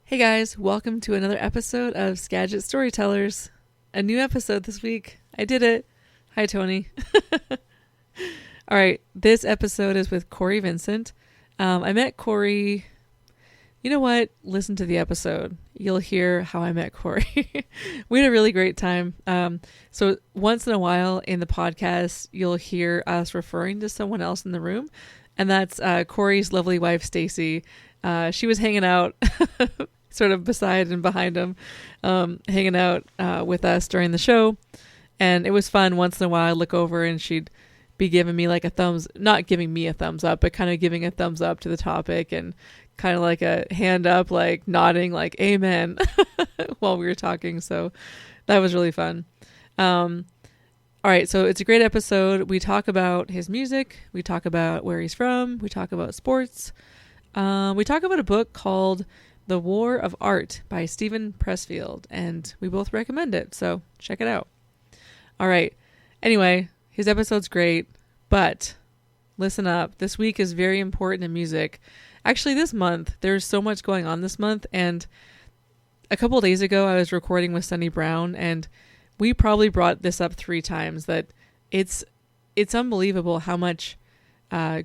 Hey guys, welcome to another episode of Skagit Storytellers. A new episode this week. I did it. Hi, Tony. All right, this episode is with Cory Vincent. I met Cory. You know what? Listen to the episode. You'll hear how I met Cory. We had a really great time. So once in a while in the podcast, you'll hear us referring to someone else in the room, and that's Cory's lovely wife, Stacy. She was hanging out sort of beside and behind him, hanging out with us during the show. And it was fun. Once in a while I'd look over and she'd be giving me like not giving me a thumbs up, but kind of giving a thumbs up to the topic and kind of like a hand up, like nodding like amen while we were talking. So that was really fun. All right. So it's a great episode. We talk about his music. We talk about where he's from. We talk about sports. We talk about a book called The War of Art by Steven Pressfield, and we both recommend it, so check it out. All right. Anyway, his episode's great, but listen up. This week is very important in music. Actually, this month, there's so much going on this month, and a couple of days ago, I was recording with Sunny Brown, and we probably brought this up 3 times, that it's unbelievable how much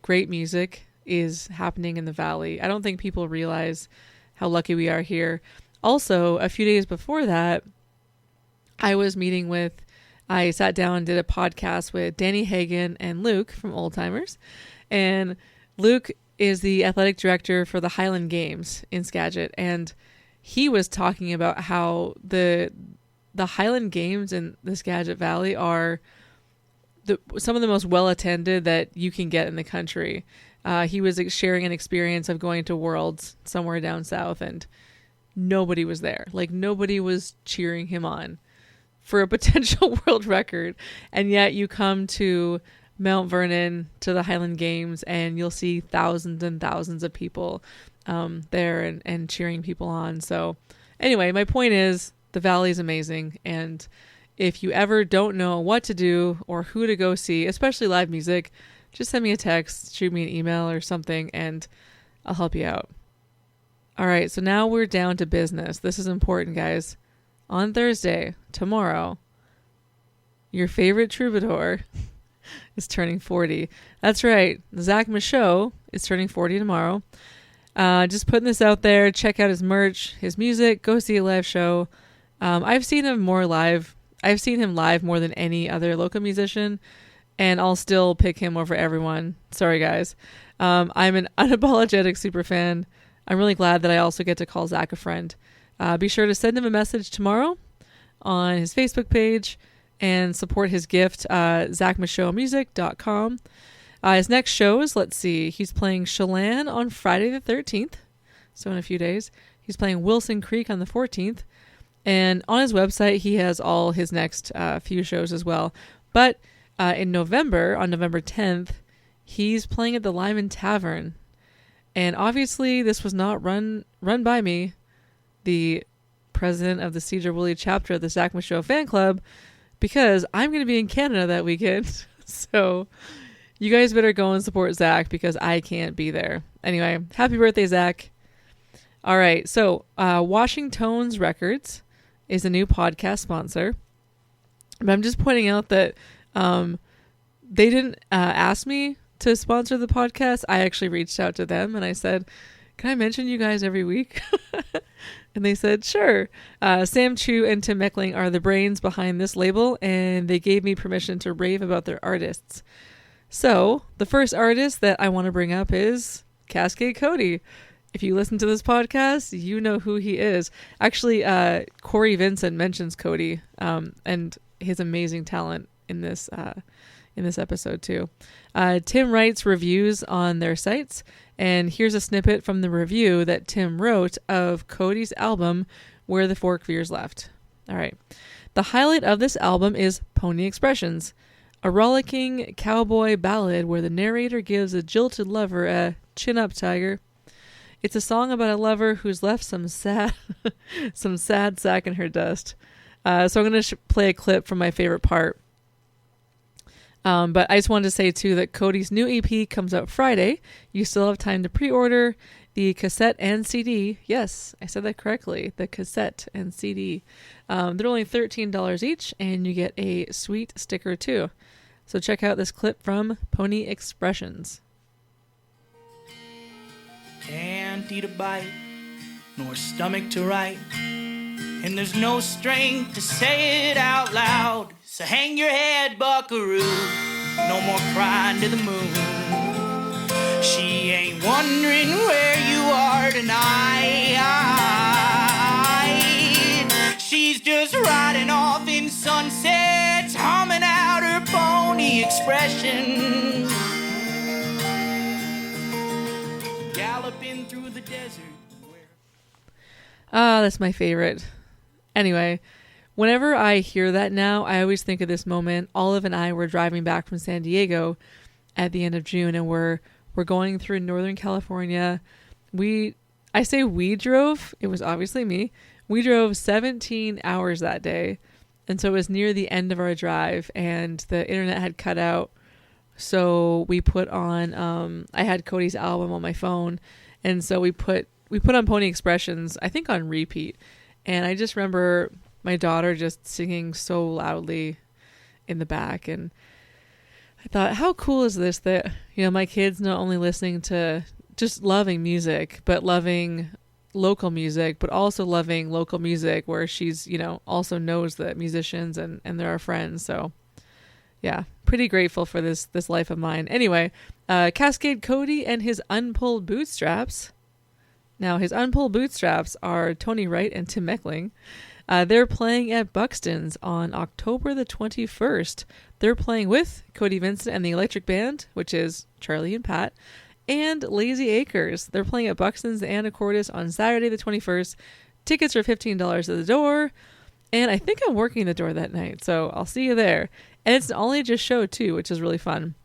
great music is happening in the Valley. I don't think people realize how lucky we are here. Also, a few days before that, I sat down and did a podcast with Danny Hagan and Luke from Old Timers. And Luke is the athletic director for the Highland Games in Skagit. And he was talking about how the Highland Games in the Skagit Valley are some of the most well-attended that you can get in the country. He was sharing an experience of going to Worlds somewhere down south, and nobody was there. Like, nobody was cheering him on for a potential world record. And yet you come to Mount Vernon, to the Highland Games, and you'll see thousands and thousands of people there and cheering people on. So anyway, my point is the Valley is amazing. And if you ever don't know what to do or who to go see, especially live music, just send me a text, shoot me an email or something, and I'll help you out. All right, so now we're down to business. This is important, guys. On Thursday, tomorrow, your favorite troubadour is turning 40. That's right. Zach Michaud is turning 40 tomorrow. Just putting this out there. Check out his merch, his music. Go see a live show. I've seen him live more than any other local musician, and I'll still pick him over everyone. Sorry, guys. I'm an unapologetic super fan. I'm really glad that I also get to call Zach a friend. Be sure to send him a message tomorrow on his Facebook page and support his gift, zachmichaudmusic.com. His next shows, let's see. He's playing Chelan on Friday the 13th, so in a few days. He's playing Wilson Creek on the 14th. And on his website, he has all his next few shows as well. But in November, on November 10th, he's playing at the Lyman Tavern. And obviously, this was not run by me, the president of the Cedar Woolley chapter of the Zach Michaud fan club, because I'm going to be in Canada that weekend. So you guys better go and support Zach because I can't be there. Anyway, happy birthday, Zach. All right, so Washington's Records is a new podcast sponsor. But I'm just pointing out that they didn't ask me to sponsor the podcast. I actually reached out to them and I said, can I mention you guys every week? And they said, sure. Sam Chu and Tim Meckling are the brains behind this label, and they gave me permission to rave about their artists. So the first artist that I want to bring up is Cascade Cody. If you listen to this podcast, you know who he is. Actually, Cory Vincent mentions Cody and his amazing talent in this episode too. Tim writes reviews on their sites, and here's a snippet from the review that Tim wrote of Cody's album, Where the Fork Veers Left. All right. The highlight of this album is Pony Expressions, a rollicking cowboy ballad where the narrator gives a jilted lover a chin up, tiger. It's a song about a lover who's left some sad sack in her dust. So I'm going to play a clip from my favorite part. But I just wanted to say too that Cody's new EP comes out Friday. You still have time to pre-order the cassette and CD. Yes, I said that correctly. The cassette and CD. They're only $13 each, and you get a sweet sticker too. So check out this clip from Pony Expressions. Can't eat a bite, nor stomach to write, and there's no strength to say it out loud. So hang your head, buckaroo, no more crying to the moon. She ain't wondering where you are tonight. She's just riding off in sunsets, humming out her pony expression. Galloping through the desert. That's my favorite. Anyway, whenever I hear that now, I always think of this moment. Olive and I were driving back from San Diego at the end of June, and we're going through Northern California. I say we drove. It was obviously me. We drove 17 hours that day, and so it was near the end of our drive, and the internet had cut out. So we put on, I had Cody's album on my phone. And so we put on Pony Expressions, I think on repeat. And I just remember my daughter just singing so loudly in the back. And I thought, how cool is this that, my kid's not only listening to just loving music, but loving local music, but also loving local music where she's, also knows the musicians and they're our friends. So yeah, pretty grateful for this life of mine. Anyway, Cascade Cody and his Unpulled Bootstraps. Now, his Unpulled Bootstraps are Tony Wright and Tim Meckling. They're playing at Buxton's on October the 21st. They're playing with Cory Vincent and the Electric Band, which is Charlie and Pat, and Lazy Acres. They're playing at Buxton's and Anacortes on Saturday the 21st. Tickets are $15 at the door. And I think I'm working the door that night, so I'll see you there. And it's an all-ages show, too, which is really fun.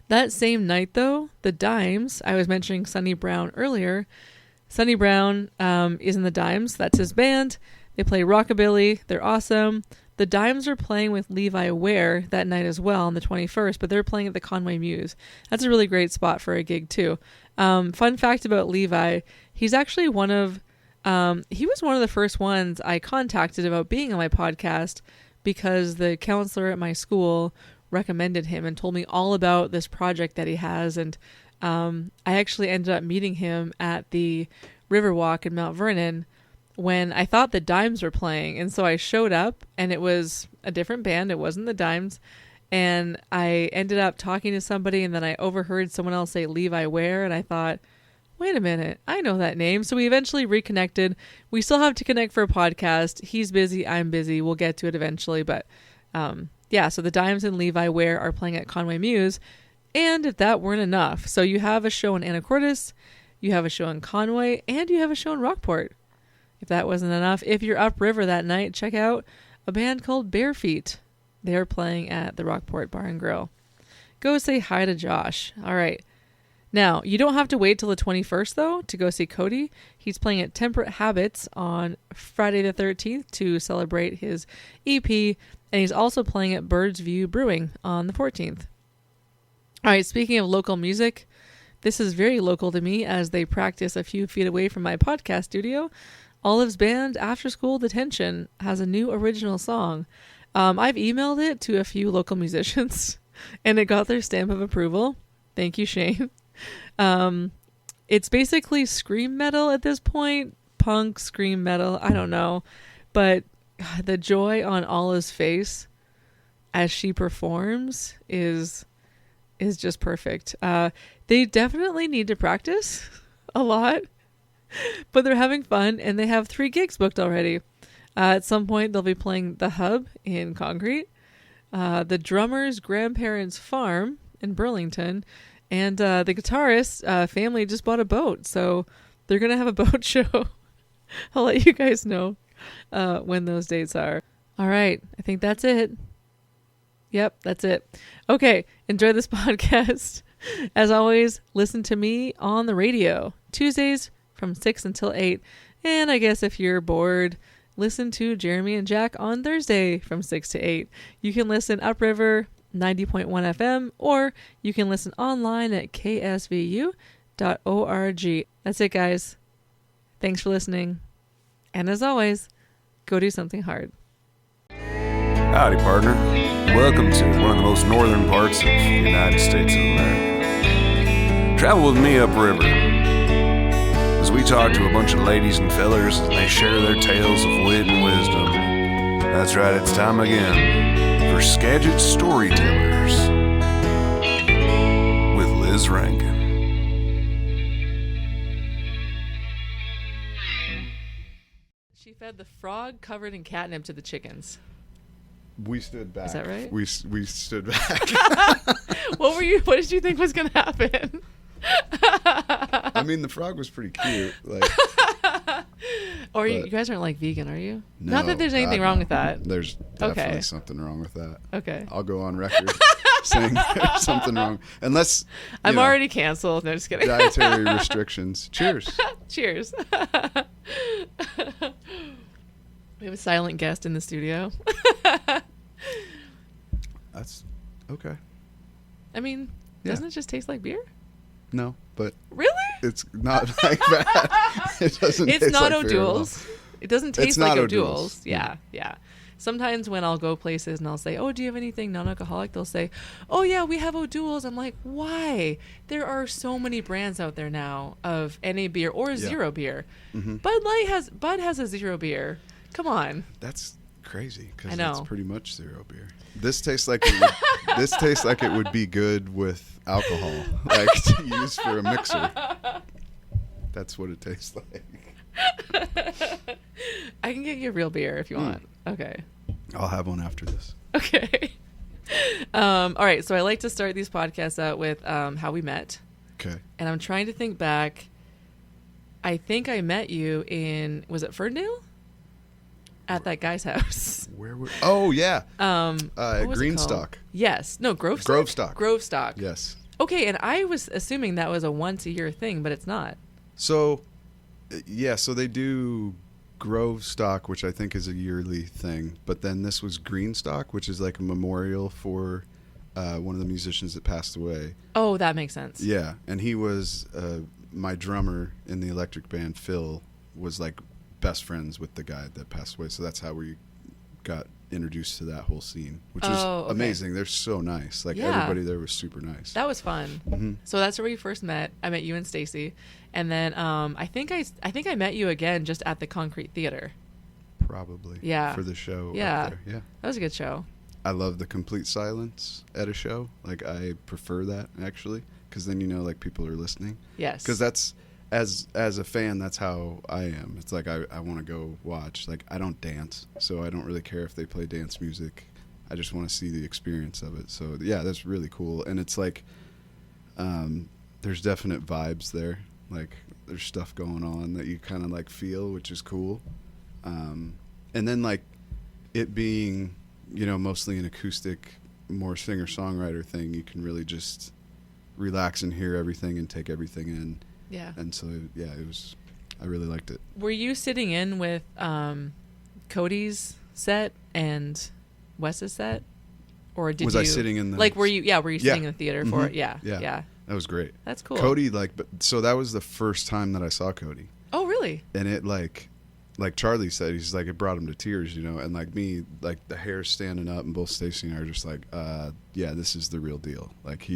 That same night, though, the Dimes, I was mentioning Sonny Brown earlier. Sonny Brown is in the Dimes. That's his band. They play rockabilly. They're awesome. The Dimes are playing with Levi Ware that night as well on the 21st, but they're playing at the Conway Muse. That's a really great spot for a gig, too. Fun fact about Levi, he's actually he was one of the first ones I contacted about being on my podcast because the counselor at my school recommended him and told me all about this project that he has. And I actually ended up meeting him at the Riverwalk in Mount Vernon when I thought the Dimes were playing. And so I showed up and it was a different band. It wasn't the Dimes. And I ended up talking to somebody, and then I overheard someone else say Levi Ware, and I thought, wait a minute, I know that name. So we eventually reconnected. We still have to connect for a podcast. He's busy, I'm busy. We'll get to it eventually. But yeah, so the Dimes and Levi Ware are playing at Conway Muse. And if that weren't enough, so you have a show in Anacortes, you have a show in Conway, and you have a show in Rockport. If that wasn't enough, if you're upriver that night, check out a band called Bare Feet. They're playing at the Rockport Bar and Grill. Go say hi to Josh. All right. Now, you don't have to wait till the 21st, though, to go see Cody. He's playing at Temperate Habits on Friday the 13th to celebrate his EP, and he's also playing at Bird's View Brewing on the 14th. All right, speaking of local music, this is very local to me as they practice a few feet away from my podcast studio. Olive's band, After School Detention, has a new original song. I've emailed it to a few local musicians, and it got their stamp of approval. Thank you, Shane. It's basically scream metal at this point, punk scream metal. I don't know, but the joy on Olive's face as she performs is just perfect. They definitely need to practice a lot, but they're having fun, and they have 3 gigs booked already. At some point, they'll be playing The Hub in Concrete, the drummer's grandparents' farm in Burlington, and the guitarist's family just bought a boat, so they're going to have a boat show. I'll let you guys know when those dates are. All right, I think that's it. Yep, that's it. Okay, enjoy this podcast. As always, listen to me on the radio, Tuesdays from 6 until 8. And I guess if you're bored, listen to Jeremy and Jack on Thursday from 6 to 8. You can listen upriver, 90.1 FM, or you can listen online at ksvu.org. That's it, guys. Thanks for listening. And as always, go do something hard. Howdy, partner. Welcome to one of the most northern parts of the United States of America. Travel with me upriver as we talk to a bunch of ladies and fellers and they share their tales of wit and wisdom. That's right, it's time again for Skagit Storytellers with Liz Rankin. She fed the frog covered in catnip to the chickens. We stood back. Is that right? We stood back. What did you think was going to happen? I mean, the frog was pretty cute. Like, or you guys aren't like vegan, are you? No, Not that there's anything wrong with that. There's definitely something wrong with that. Okay. I'll go on record saying there's something wrong. Unless I'm already canceled. No, just kidding. Dietary restrictions. Cheers. Cheers. We have a silent guest in the studio. That's okay. I mean, doesn't it just taste like beer? No, but Really? it's not like that. It doesn't. It's taste not like beer at all. O'Doul's. It doesn't taste It's like not O'Doul's. O'Doul's. Yeah. Sometimes when I'll go places and I'll say, "Oh, do you have anything non-alcoholic?" They'll say, "Oh yeah, we have O'Doul's." I'm like, "Why? There are so many brands out there now of NA beer or zero beer. Mm-hmm. Bud has a zero beer. Come on." That's crazy I because know. it's pretty much zero beer. This tastes like it would be good with alcohol, like to use for a mixer. That's what it tastes like. I can get you a real beer if you want. Okay. I'll have one after this. Okay. All right. So I like to start these podcasts out with how we met. Okay. And I'm trying to think back. I think I met you was it Ferndale? At that guy's house. Where were? Oh yeah. What was it called? Greenstock. Yes. No, Grovestock. Grovestock. Yes. Okay, and I was assuming that was a once a year thing, but it's not. So, yeah. So they do Grovestock, which I think is a yearly thing. But then this was Greenstock, which is like a memorial for one of the musicians that passed away. Oh, that makes sense. Yeah, and he was my drummer in the electric band. Phil was like best friends with the guy that passed away, so that's how we got introduced to that whole scene, which was amazing. They're so nice. Like everybody there was super nice. That was fun. Mm-hmm. So that's where we first met. I met you and Stacy, and then I think I met you again just at the Concrete Theater. Probably. Yeah. For the show. Yeah. Up there. Yeah. That was a good show. I love the complete silence at a show. Like I prefer that actually, because then like people are listening. Yes. Because that's. As a fan, that's how I am. It's like I want to go watch. Like I don't dance, so I don't really care if they play dance music. I just want to see the experience of it. So yeah, that's really cool. And it's like there's definite vibes there. Like there's stuff going on that you kind of like feel, which is cool. And then like it being mostly an acoustic, more singer-songwriter thing, you can really just relax and hear everything and take everything in. Yeah. And so, yeah, I really liked it. Were you sitting in with Cody's set and Wes's set? Or did Was I sitting in the... Like, were you sitting in the theater for it? Yeah. Yeah. That was great. That's cool. Cody, so that was the first time that I saw Cody. Oh, really? And it, like Charlie said, he's like, it brought him to tears, and like me, like the hair's standing up, and both Stacey and I are just like, yeah, this is the real deal. Like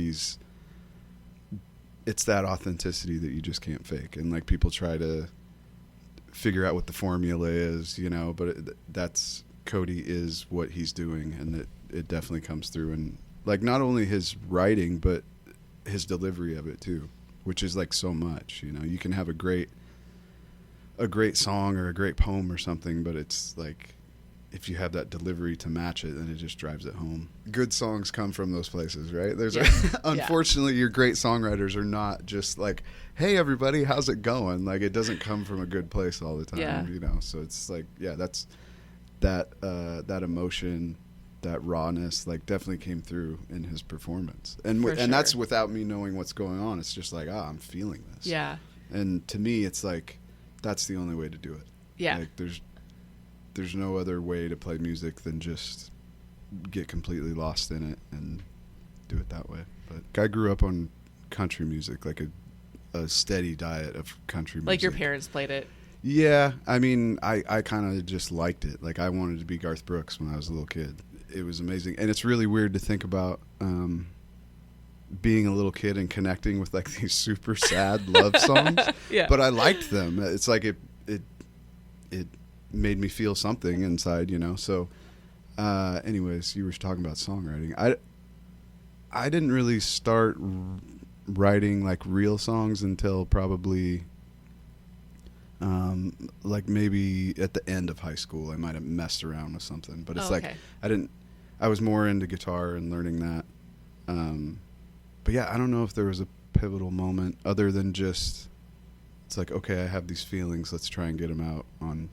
it's that authenticity that you just can't fake. And like people try to figure out what the formula is, but that's Cody is what he's doing, and it definitely comes through. And like not only his writing, but his delivery of it too, which is like so much. You can have a great song or a great poem or something, but it's like if you have that delivery to match it, then it just drives it home. Good songs come from those places, right? Unfortunately, your great songwriters are not just like, hey, everybody, how's it going? Like, it doesn't come from a good place all the time, So it's like, yeah, that's that emotion, that rawness, like definitely came through in his performance. And that's without me knowing what's going on. It's just like, I'm feeling this. Yeah. And to me, it's like, that's the only way to do it. Yeah. Like there's no other way to play music than just get completely lost in it and do it that way. But I grew up on country music, like a steady diet of country music. Like your parents played it. Yeah, I mean, I kind of just liked it. Like, I wanted to be Garth Brooks when I was a little kid. It was amazing. And it's really weird to think about being a little kid and connecting with, like, these super sad love songs. Yeah. But I liked them. It's like it made me feel something inside, you know? So, anyways, you were talking about songwriting. I didn't really start writing, like, real songs until probably... like maybe at the end of high school. I might have messed around with something, but it's like I was more into guitar and learning that. But yeah, I don't know if there was a pivotal moment other than just, it's like, okay, I have these feelings, let's try and get them out on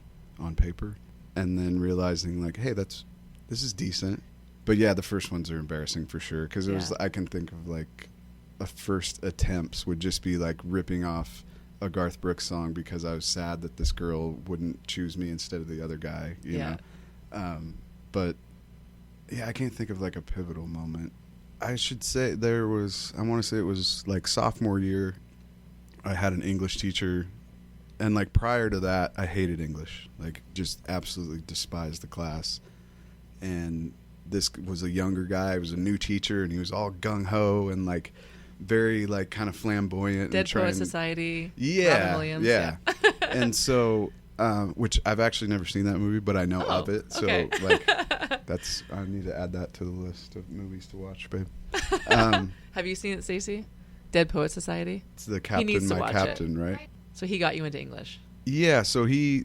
paper. And then realizing, like, hey, this is decent. But yeah, the first ones are embarrassing for sure, because I can think of, like, a first attempts would just be like ripping off a Garth Brooks song because I was sad that this girl wouldn't choose me instead of the other guy, you know? But yeah, I can't think of, like, a pivotal moment. I should say I want to say it was like sophomore year. I had an English teacher, and, like, prior to that, I hated English, like, just absolutely despised the class. And this was a younger guy. He was a new teacher, and he was all gung-ho and, like, very, like, kind of flamboyant. Dead Poet Society. Yeah. Williams, yeah. And so, which I've actually never seen that movie, but I know of it. So, okay. like, I need to add that to the list of movies to watch, babe. Have you seen it, Stacey? Dead Poet Society? It's the Captain, My Captain, right? So he got you into English. Yeah. So he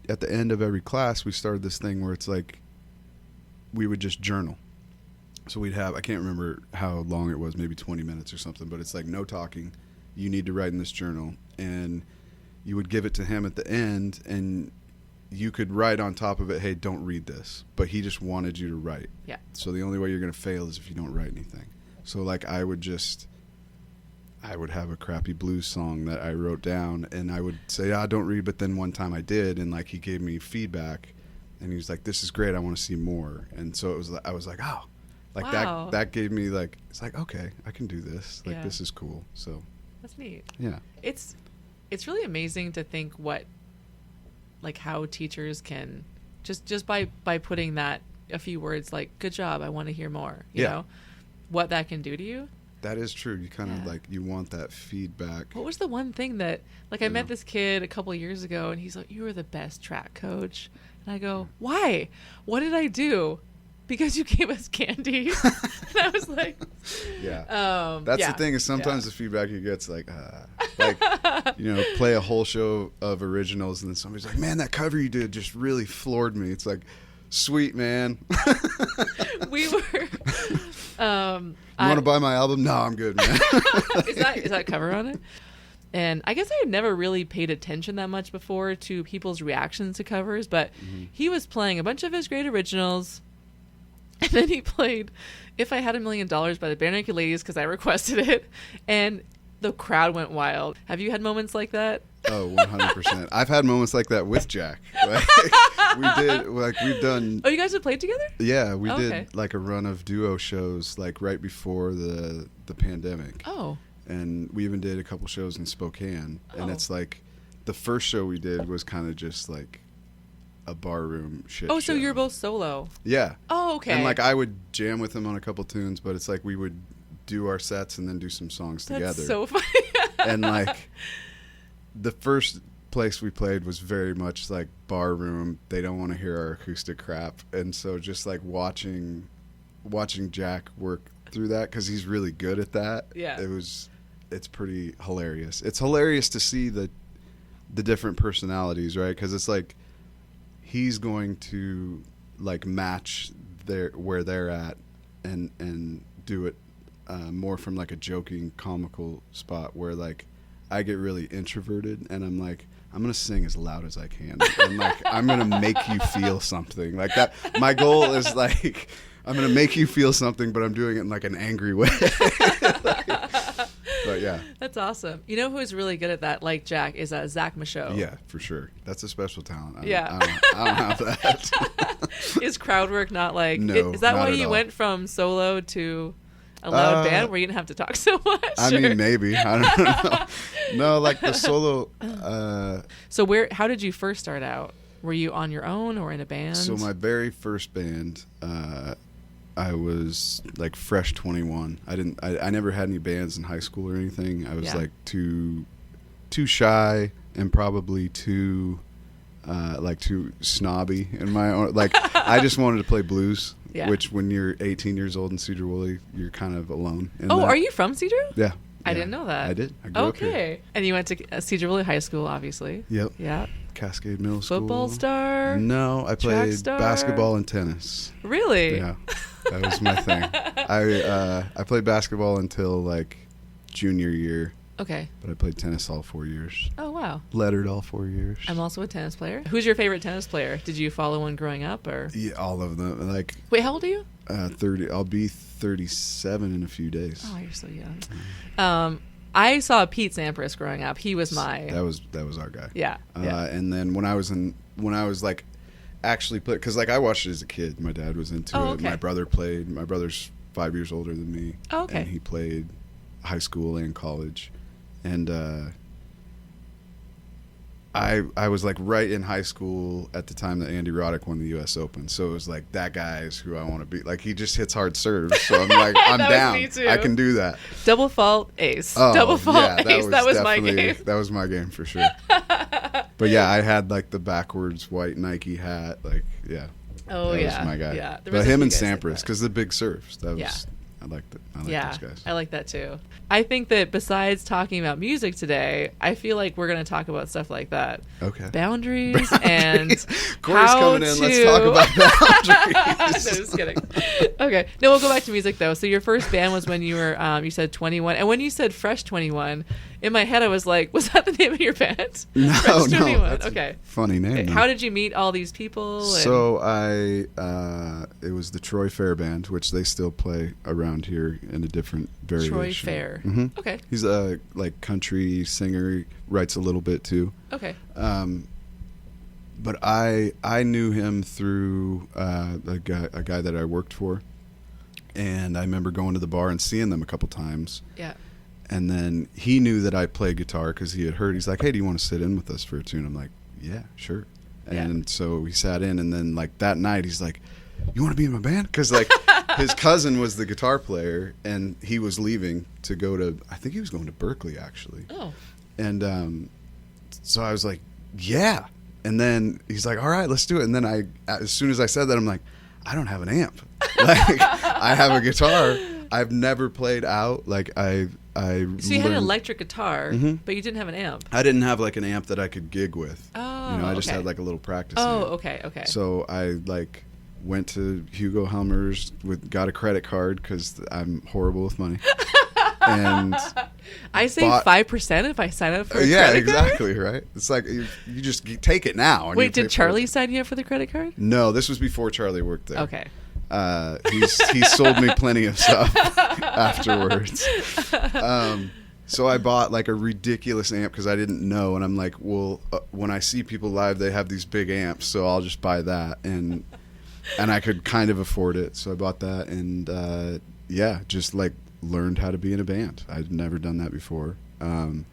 at the end of every class, we started this thing where it's like, we would just journal. So we'd have, I can't remember how long it was, maybe 20 minutes or something, but it's like, no talking. You need to write in this journal. And you would give it to him at the end, and you could write on top of it, hey, don't read this. But he just wanted you to write. Yeah. So the only way you're going to fail is if you don't write anything. So, like, I would have a crappy blues song that I wrote down, and I would say, don't read. But then one time I did, and, like, he gave me feedback, and he was like, this is great. I want to see more. And so I was like, oh. Like, wow. that gave me, like, it's like, okay, I can do this. Like, this is cool. So that's neat. Yeah. It's really amazing to think how teachers can just by putting that a few words, like, good job, I want to hear more, you know, what that can do to you. That is true. You kind of, like, you want that feedback. What was the one thing that, like, I met this kid a couple of years ago, and he's like, you were the best track coach. And I go, why? What did I do? Because you gave us candy. And I was like, that's the thing, is sometimes the feedback you get's like, you know, play a whole show of originals, and then somebody's like, man, that cover you did just really floored me. It's like, sweet, man. We were you want to buy my album? No, I'm good, man. Is that cover on it? And I guess I had never really paid attention that much before to people's reactions to covers, but he was playing a bunch of his great originals. And then he played If I Had $1 Million by the Barenaked Ladies because I requested it. And the crowd went wild. Have you had moments like that? Oh, 100%. I've had moments like that with Jack. Like, we've done... Oh, you guys have played together? Yeah, we did, like, a run of duo shows, like, right before the pandemic. Oh. And we even did a couple shows in Spokane. Oh. And it's like, the first show we did was kind of just, like, a barroom shit show. So you're both solo? Yeah. Oh, okay. And, like, I would jam with him on a couple tunes, but it's like we would do our sets and then do some songs together. That's so funny. And, like, the first place we played was very much like barroom. They don't want to hear our acoustic crap. And so just, like, watching Jack work through that, because he's really good at that. Yeah. It's pretty hilarious. It's hilarious to see the different personalities, right? Because it's like, he's going to, like, match where they're at and do it more from, like, a joking, comical spot, where, like, I get really introverted and I'm like, I'm going to sing as loud as I can. And, like, I'm going to make you feel something. Like, that. My goal is, like, I'm going to make you feel something, but I'm doing it in, like, an angry way. But yeah. That's awesome. You know who is really good at that, like Jack, is Zach Michaud. Yeah, for sure. That's a special talent. Yeah. I don't have that. Is crowd work not like... No, is that not why at you all. went from solo to a loud band where you didn't have to talk so much? I mean, maybe. I don't know. No, like the solo... So how did you first start out? Were you on your own or in a band? So my very first band, I was like fresh 21. I never had any bands in high school or anything. I was like too shy and probably too snobby in my own. Like I just wanted to play blues, which when you're 18 years old in Cedar Woolley, you're kind of alone. Are you from Cedar? Yeah. I didn't know that. I did. I grew up here. And you went to Cedar Woolley High School, obviously. Yep. Yeah. Cascade Middle School. Football star? No, I played star? basketball and tennis. Really? Yeah. That was my thing. I played basketball until like junior year. Okay. But I played tennis all 4 years. Oh, wow. Lettered all 4 years. I'm also a tennis player. Who's your favorite tennis player? Did you follow one growing up or? Yeah, all of them. Like Wait, how old are you? 30. I'll be 37 in a few days. Oh, you're so young. I saw Pete Sampras growing up. He was my... That was our guy. Yeah. And then when I was like actually play, because like I watched it as a kid. My dad was into it. Okay. My brother played. My brother's 5 years older than me. Oh, okay. And he played high school and college. And I was like right in high school at the time that Andy Roddick won the U.S. Open. So it was like, that guy is who I want to be. Like he just hits hard serves. So I'm like, I'm down. Me too. I can do that. Double fault ace. Oh, Double fault yeah, ace. That was my game. That was my game for sure. But yeah, I had like the backwards white Nike hat. Like, yeah. Oh, that yeah. was my guy. Yeah. But him and Sampras, because the big serves. That was... Yeah. I like those guys. I like that too. I think that besides talking about music today, I feel like we're going to talk about stuff like that. Okay. Boundaries and Corey's how coming in. to... Let's talk about boundaries. No, just kidding. Okay. No, we'll go back to music though. So your first band was when you were, you said 21. And when you said Fresh 21, in my head I was like, was that the name of your band? No, Fresh 21. no. That's okay. A funny name. How did you meet all these people? So it was the Troy Fair Band, which they still play around here in a different variation. Troy Fair. Mm-hmm. Okay. He's a like country singer. He writes a little bit too. Okay. But I knew him through a guy that I worked for, and I remember going to the bar and seeing them a couple times. Yeah. And then he knew that I played guitar because he had heard. He's like, "Hey, do you want to sit in with us for a tune?" I'm like, "Yeah, sure." And so we sat in, and then like that night, he's like, "You want to be in my band?" Because like his cousin was the guitar player, and he was leaving to go to. I think he was going to Berkeley actually. Oh. And so I was like, "Yeah." And then he's like, "All right, let's do it." And then as soon as I said that, I'm like, "I don't have an amp. Like, I have a guitar. I've never played out. Like, So you had an electric guitar, but you didn't have an amp. I didn't have like an amp that I could gig with. Oh, you know, I just had like a little practice Oh, amp. okay. So I like went to Hugo Helmer's, got a credit card because I'm horrible with money. And I save 5% if I sign up for a yeah, credit card? exactly, right? It's like you just take it now. And Wait, you pay did for Charlie it. sign you up for the credit card? No, this was before Charlie worked there. Okay. He sold me plenty of stuff afterwards. So I bought like a ridiculous amp because I didn't know, and I'm like, well, when I see people live, they have these big amps, so I'll just buy that, and I could kind of afford it, so I bought that, and just like learned how to be in a band. I'd never done that before, and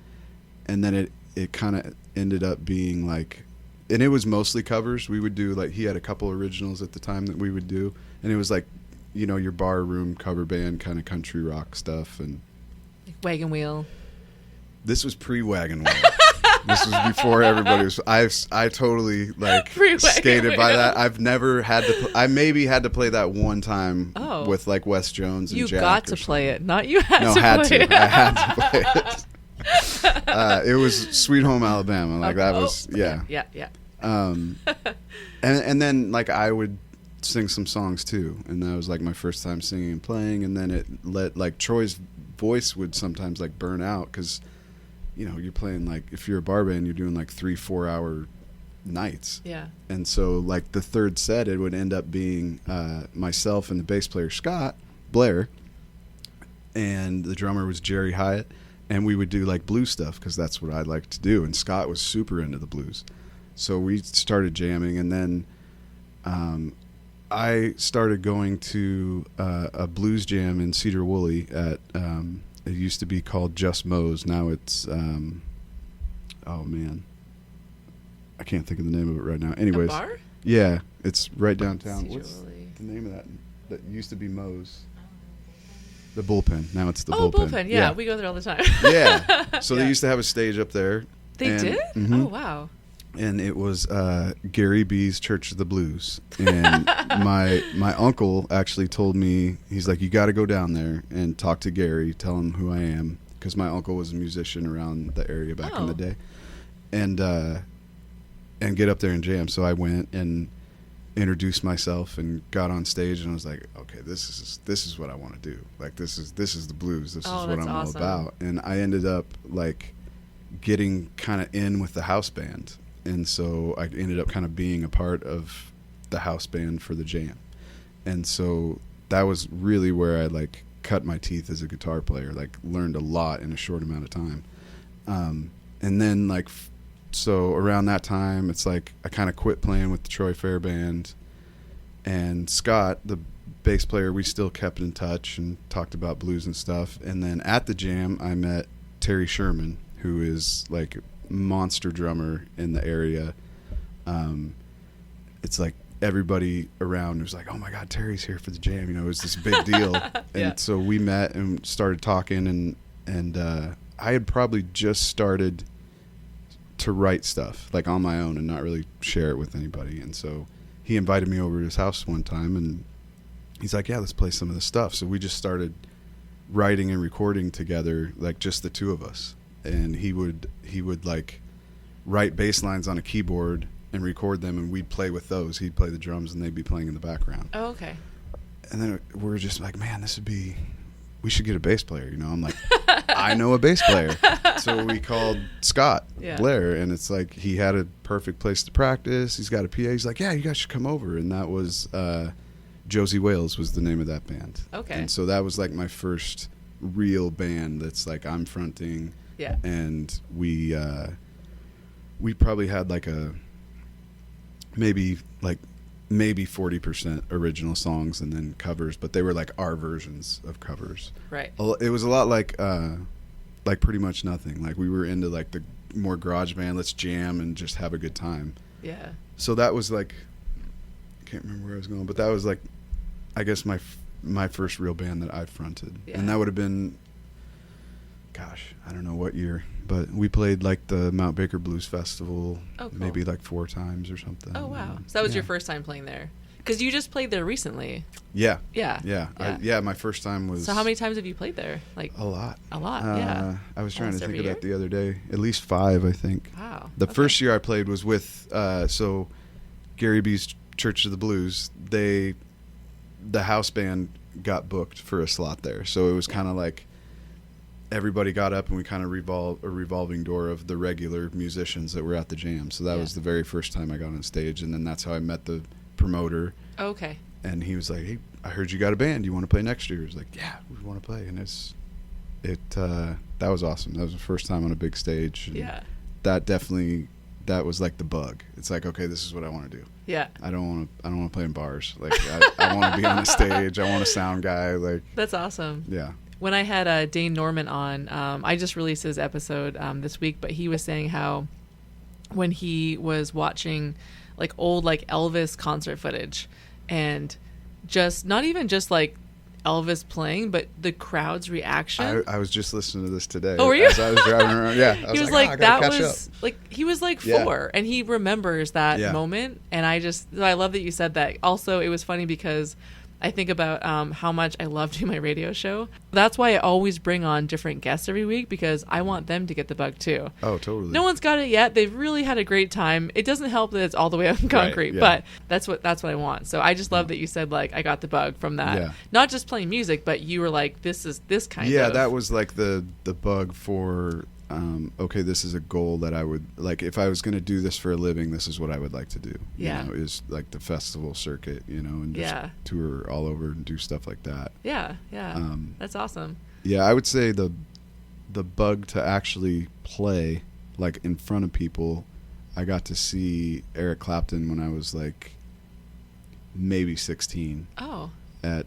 then it kind of ended up being like, and it was mostly covers. We would do like, he had a couple originals at the time that we would do, and it was like, you know, your bar room cover band kind of country rock stuff. And Wagon Wheel. This was pre-Wagon Wheel. This was before everybody was. I totally like skated by that. I've never had to. I maybe had to play that one time with like Wes Jones and you Jack. You got to play it, not you had no, to had play to. it. I had to play it. It was Sweet Home Alabama. Like that was yeah. And then like I would sing some songs too, and that was like my first time singing and playing. And then it let like Troy's voice would sometimes like burn out because, you know, you're playing like, if you're a bar band, you're doing like 3-4 hour nights. Yeah. And so like the third set, it would end up being myself and the bass player Scott Blair, and the drummer was Jerry Hyatt. and we would do like blues stuff because that's what I like to do. And Scott was super into the blues, so we started jamming. And then I started going to a blues jam in Cedar Woolley at it used to be called Just Mo's. Now it's oh man, I can't think of the name of it right now. Anyways, A bar? Yeah, it's right downtown. Cedar What's Woolley. the name of that? That used to be Mo's. The Bullpen. Now it's the Oh, Bullpen. Bullpen. Yeah, we go there all the time. Yeah. So Yeah. they used to have a stage up there. They did? Mhm. Oh, wow. And it was Gary B's Church of the Blues. And my uncle actually told me, he's like, you got to go down there and talk to Gary, tell him who I am, because my uncle was a musician around the area back in the day, and get up there and jam. So I went and introduced myself and got on stage, and I was like, okay, this is what I want to do. Like this is the blues. This is what I'm all about. And I ended up like getting kind of in with the house band. And so I ended up kind of being a part of the house band for the jam. And so that was really where I like cut my teeth as a guitar player, like learned a lot in a short amount of time. And then like, so around that time, it's like I kind of quit playing with the Troy Fair band, and Scott, the bass player, we still kept in touch and talked about blues and stuff. And then at the jam, I met Terry Sherman, who is like monster drummer in the area. It's like everybody around was like, oh my God, Terry's here for the jam. You know, it was this big deal. And so we met and started talking, and I had probably just started to write stuff like on my own and not really share it with anybody. And so he invited me over to his house one time, and he's like, yeah, let's play some of the stuff. So we just started writing and recording together, like just the two of us. And he would like write bass lines on a keyboard and record them, and we'd play with those. He'd play the drums and they'd be playing in the background. Oh, okay. And then we were just like, man, we should get a bass player. You know, I'm like, I know a bass player. So we called Scott Blair, and it's like he had a perfect place to practice. He's got a PA. He's like, yeah, you guys should come over. And that was Josie Wales was the name of that band. Okay. And so that was like my first real band that's like I'm fronting. Yeah. And we probably had like maybe 40% original songs and then covers, but they were like our versions of covers. Right. It was a lot like Pretty Much Nothing. Like we were into like the more garage band, let's jam and just have a good time. Yeah. So that was like, I can't remember where I was going, but that was like, I guess my first real band that I fronted. Yeah. And that would have been, gosh, I don't know what year, but we played like the Mount Baker Blues Festival maybe like 4 times or something. Oh, wow. So that was your first time playing there? Because you just played there recently. Yeah. Yeah. My first time was... So how many times have you played there? Like a lot. Yeah. I was trying to think of that the other day. At least 5, I think. Wow. The first year I played was with so Gary B's Church of the Blues. The house band got booked for a slot there. So it was kind of like everybody got up and we kind of a revolving door of the regular musicians that were at the jam. So that was the very first time I got on stage, and then that's how I met the promoter. Okay. And he was like, hey, I heard you got a band. You want to play next year? I was like, yeah, we want to play. And that was awesome. That was the first time on a big stage. And that was like the bug. It's like, okay, this is what I want to do. Yeah. I don't want to play in bars. Like I want to be on a stage. I want a sound guy. Like that's awesome. Yeah. When I had Dane Norman on, I just released his episode this week, but he was saying how when he was watching like old like Elvis concert footage, and just not even just like Elvis playing, but the crowd's reaction. I was just listening to this today. Oh, were you? As I was driving around. Yeah. He was like, that was like, he was like 4 and he remembers that moment. And I love that you said that. Also, it was funny because I think about how much I love doing my radio show. That's why I always bring on different guests every week, because I want them to get the bug too. Oh, totally. No one's got it yet. They've really had a great time. It doesn't help that it's all the way up in concrete, but that's what I want. So I just love that you said like I got the bug from that. Yeah. Not just playing music, but you were like, this is this kind of. Yeah, that was like the bug for. Okay, this is a goal that I would like. If I was going to do this for a living, this is what I would like to do. Yeah, you know, is like the festival circuit, you know, and just tour all over and do stuff like that. Yeah. That's awesome. Yeah, I would say the the bug to actually play like in front of people, I got to see Eric Clapton when I was like maybe 16. Oh. At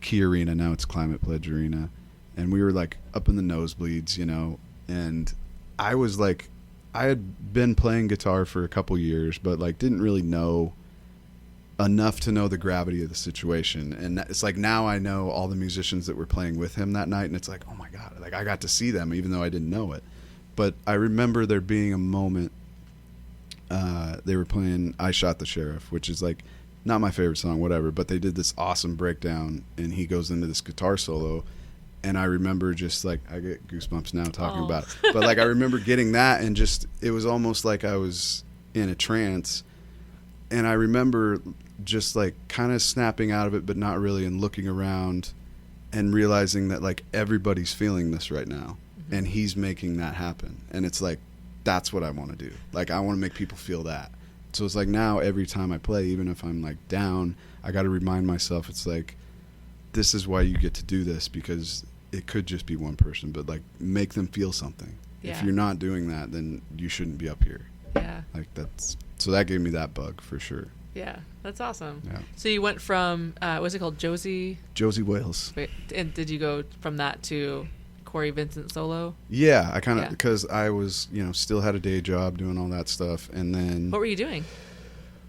Key Arena, now it's Climate Pledge Arena, and we were like up in the nosebleeds, you know, and I was like, I had been playing guitar for a couple years, but like didn't really know enough to know the gravity of the situation. And it's like now I know all the musicians that were playing with him that night, and it's like, oh my God, like I got to see them even though I didn't know it. But I remember there being a moment, they were playing I Shot the Sheriff, which is like not my favorite song, whatever, but they did this awesome breakdown, and he goes into this guitar solo, and I remember just like, I get goosebumps now talking about it, but like I remember getting that, and just, it was almost like I was in a trance, and I remember just like kind of snapping out of it, but not really, and looking around and realizing that like everybody's feeling this right now, and he's making that happen, and it's like, that's what I want to do. Like I want to make people feel that. So it's like now every time I play, even if I'm like down, I got to remind myself, it's like, this is why you get to do this, because it could just be one person, but like make them feel something. Yeah. If you're not doing that, then you shouldn't be up here. Yeah. Like so that gave me that bug for sure. Yeah, that's awesome. Yeah. So you went from, what's it called, Josie Wales. Wait, and did you go from that to Cory Vincent solo? Yeah, I kind of, because I was, you know, still had a day job doing all that stuff, and then... What were you doing?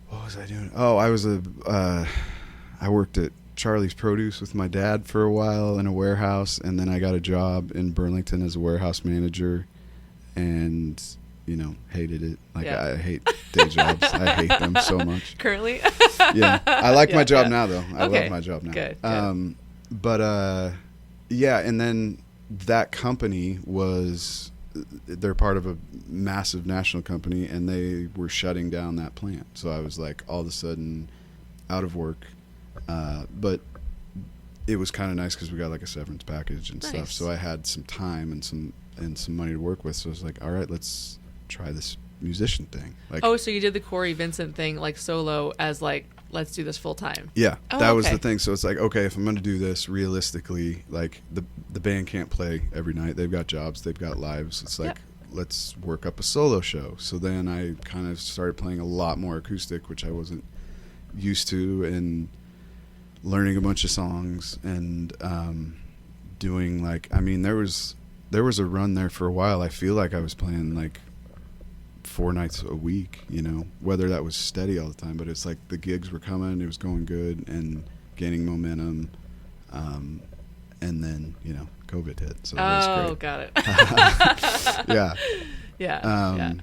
What was I doing? Oh, I worked at Charlie's Produce with my dad for a while in a warehouse, and then I got a job in Burlington as a warehouse manager, and, you know, hated it. Like, I hate day jobs. I hate them so much. Currently? Yeah. I like my job now, though. I love my job now. Good. But, yeah, and then that company was, they're part of a massive national company, and they were shutting down that plant. So I was like all of a sudden out of work. But it was kind of nice because we got like a severance package and stuff. So I had some time and some money to work with. So I was like, all right, let's try this musician thing. Like, oh, so you did the Cory Vincent thing like solo as like, let's do this full time. Yeah, that was the thing. So it's like, okay, if I'm going to do this realistically, like the band can't play every night. They've got jobs, they've got lives. It's like, let's work up a solo show. So then I kind of started playing a lot more acoustic, which I wasn't used to, and learning a bunch of songs, and doing like, I mean, there was a run there for a while. I feel like I was playing like 4 nights a week, you know, whether that was steady all the time, but it's like the gigs were coming, it was going good and gaining momentum, and then, you know, COVID hit, so that was great. Got it. Yeah.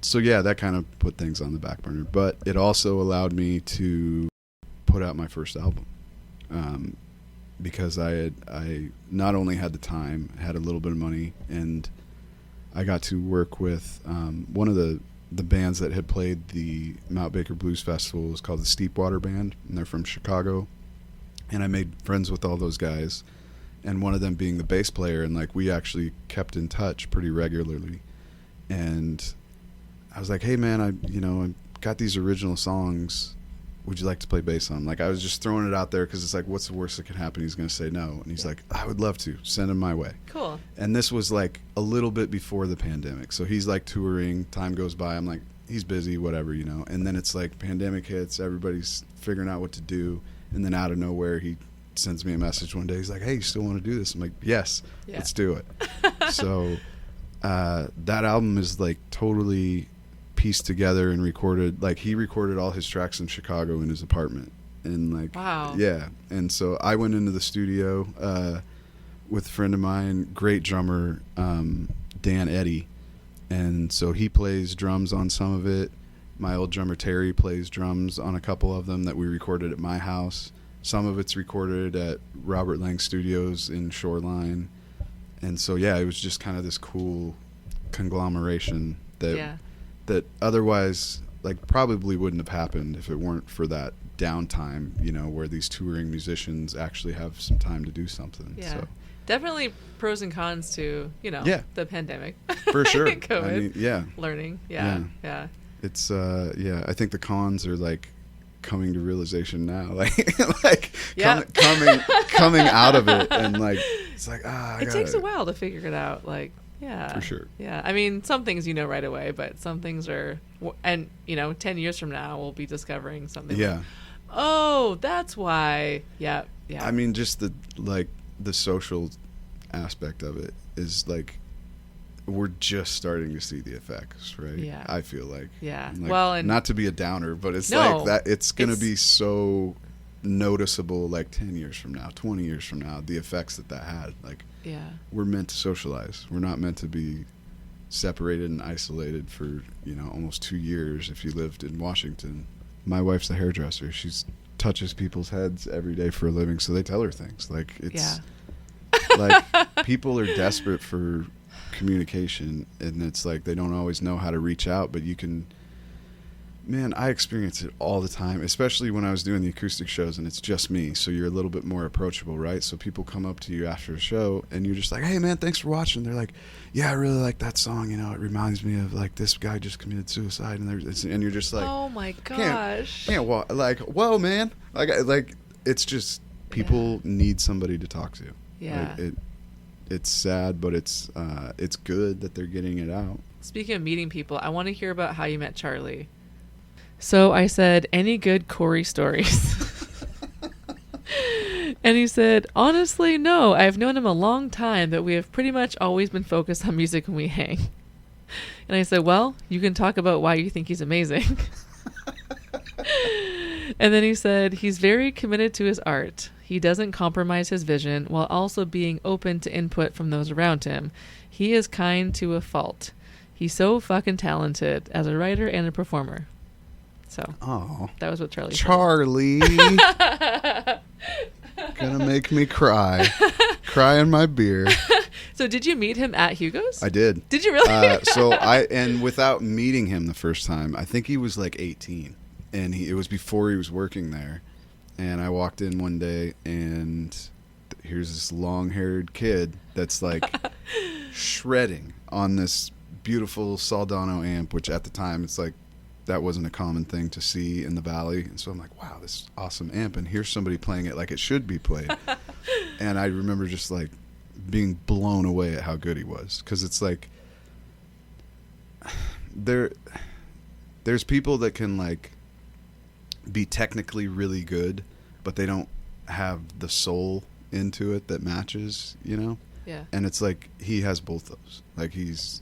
So yeah, that kind of put things on the back burner, but it also allowed me to put out my first album, because I not only had the time, had a little bit of money, and I got to work with one of the bands that had played the Mount Baker Blues Festival. Is called the Steepwater Band, and they're from Chicago. And I made friends with all those guys, and one of them being the bass player, and like we actually kept in touch pretty regularly. And I was like, hey man, I got these original songs. Would you like to play bass on them? Like I was just throwing it out there because it's like, what's the worst that could happen? He's going to say no. And he's like, I would love to. Send him my way. Cool. And this was like a little bit before the pandemic. So he's like touring, time goes by. I'm like, he's busy, whatever, you know. And then it's like pandemic hits, everybody's figuring out what to do. And then out of nowhere, he sends me a message one day. He's like, hey, you still want to do this? I'm like, yes, let's do it. So that album is like totally pieced together and recorded. Like he recorded all his tracks in Chicago in his apartment, and like, wow, yeah. And so I went into the studio with a friend of mine, great drummer, Dan Eddy, and so he plays drums on some of it. My old drummer Terry plays drums on a couple of them that we recorded at my house. Some of it's recorded at Robert Lang Studios in Shoreline. And so yeah, it was just kind of this cool conglomeration that otherwise like probably wouldn't have happened if it weren't for that downtime, you know, where these touring musicians actually have some time to do something. Yeah. So definitely pros and cons to, you know, the pandemic. For sure. COVID. I mean, learning. Yeah. It's I think the cons are like coming to realization now, like Yeah. coming out of it, and like it's like it takes a while to figure it out. Like, yeah, for sure. Yeah, I mean, some things you know right away, but some things are, and 10 years from now we'll be discovering something. Yeah. Like, oh, that's why. Yeah. I mean, just the social aspect of it is like we're just starting to see the effects, right? Yeah. I feel like. Yeah. Like, Well, and not to be a downer, but it's No, like that. It's going to it's- be so noticeable, like 10 years from now, 20 years from now, the effects that had. Like, yeah. we're meant to socialize. We're not meant to be separated and isolated for, almost 2 years if you lived in Washington. My wife's a hairdresser. She touches people's heads every day for a living, so they tell her things. Like, it's like people are desperate for communication, and it's like they don't always know how to reach out, but you can. Man, I experience it all the time, especially when I was doing the acoustic shows and it's just me, so you're a little bit more approachable, right? So people come up to you after a show and you're just like, hey man, thanks for watching. They're like, yeah, I really like that song, it reminds me of like this guy just committed suicide, and you're just like, Oh my gosh. can't like, whoa man, like it's just people need somebody to talk to. Yeah. Like, it's sad, but it's good that they're getting it out. Speaking of meeting people, I want to hear about how you met Charlie. So I said, any good Cory stories? And he said, honestly, no. I've known him a long time, but we have pretty much always been focused on music when we hang. And I said, well, you can talk about why you think he's amazing. And then he said, he's very committed to his art. He doesn't compromise his vision while also being open to input from those around him. He is kind to a fault. He's so fucking talented as a writer and a performer. So that was what Charlie said. Charlie. Gonna make me cry. Cry in my beer. So did you meet him at Hugo's? I did. Did you really? And without meeting him the first time, I think he was like 18. And it was before he was working there. And I walked in one day and here's this long-haired kid that's like shredding on this beautiful Soldano amp, which at the time it's like that wasn't a common thing to see in the Valley. And so I'm like, wow, this awesome amp. And here's somebody playing it like it should be played. And I remember just like being blown away at how good he was. Because it's like there's people that can like be technically really good, but they don't have the soul into it that matches, Yeah. And it's like he has both those. Like his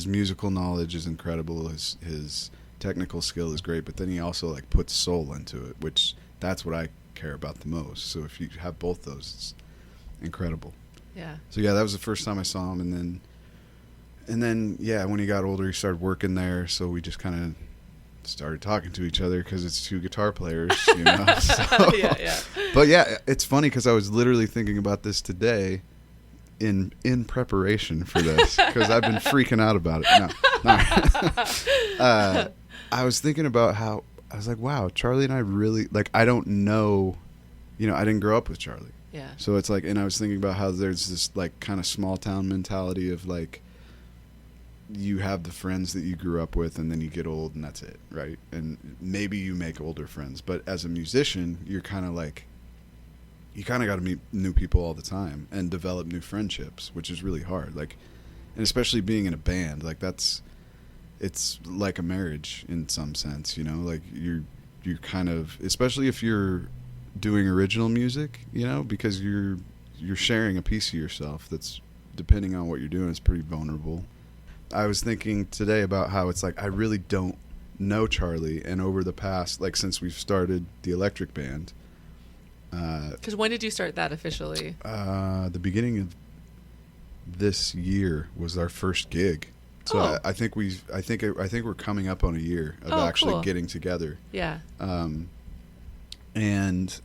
musical knowledge is incredible, his technical skill is great, but then he also like puts soul into it, which that's what I care about the most. So if you have both those, it's incredible. Yeah. So yeah, that was the first time I saw him, and then yeah, when he got older, he started working there, so we just kind of started talking to each other because it's two guitar players, So, Yeah. But yeah, it's funny because I was literally thinking about this today in preparation for this because I've been freaking out about it. No. I was thinking about how I was like, wow, Charlie and I really like. I don't know, I didn't grow up with Charlie. Yeah. So it's like, and I was thinking about how there's this like kind of small town mentality of like, you have the friends that you grew up with and then you get old and that's it, right? And maybe you make older friends, but as a musician, you're kind of like, you kind of got to meet new people all the time and develop new friendships, which is really hard. Like, and especially being in a band, like it's like a marriage in some sense, like you're kind of, especially if you're doing original music, because you're sharing a piece of yourself that's, depending on what you're doing, is pretty vulnerable. I was thinking today about how it's like I really don't know Charlie, and over the past, like since we've started the Electric Band, Because when did you start that officially? The beginning of this year was our first gig. So I think we're coming up on a year of actually cool. getting together. Yeah. And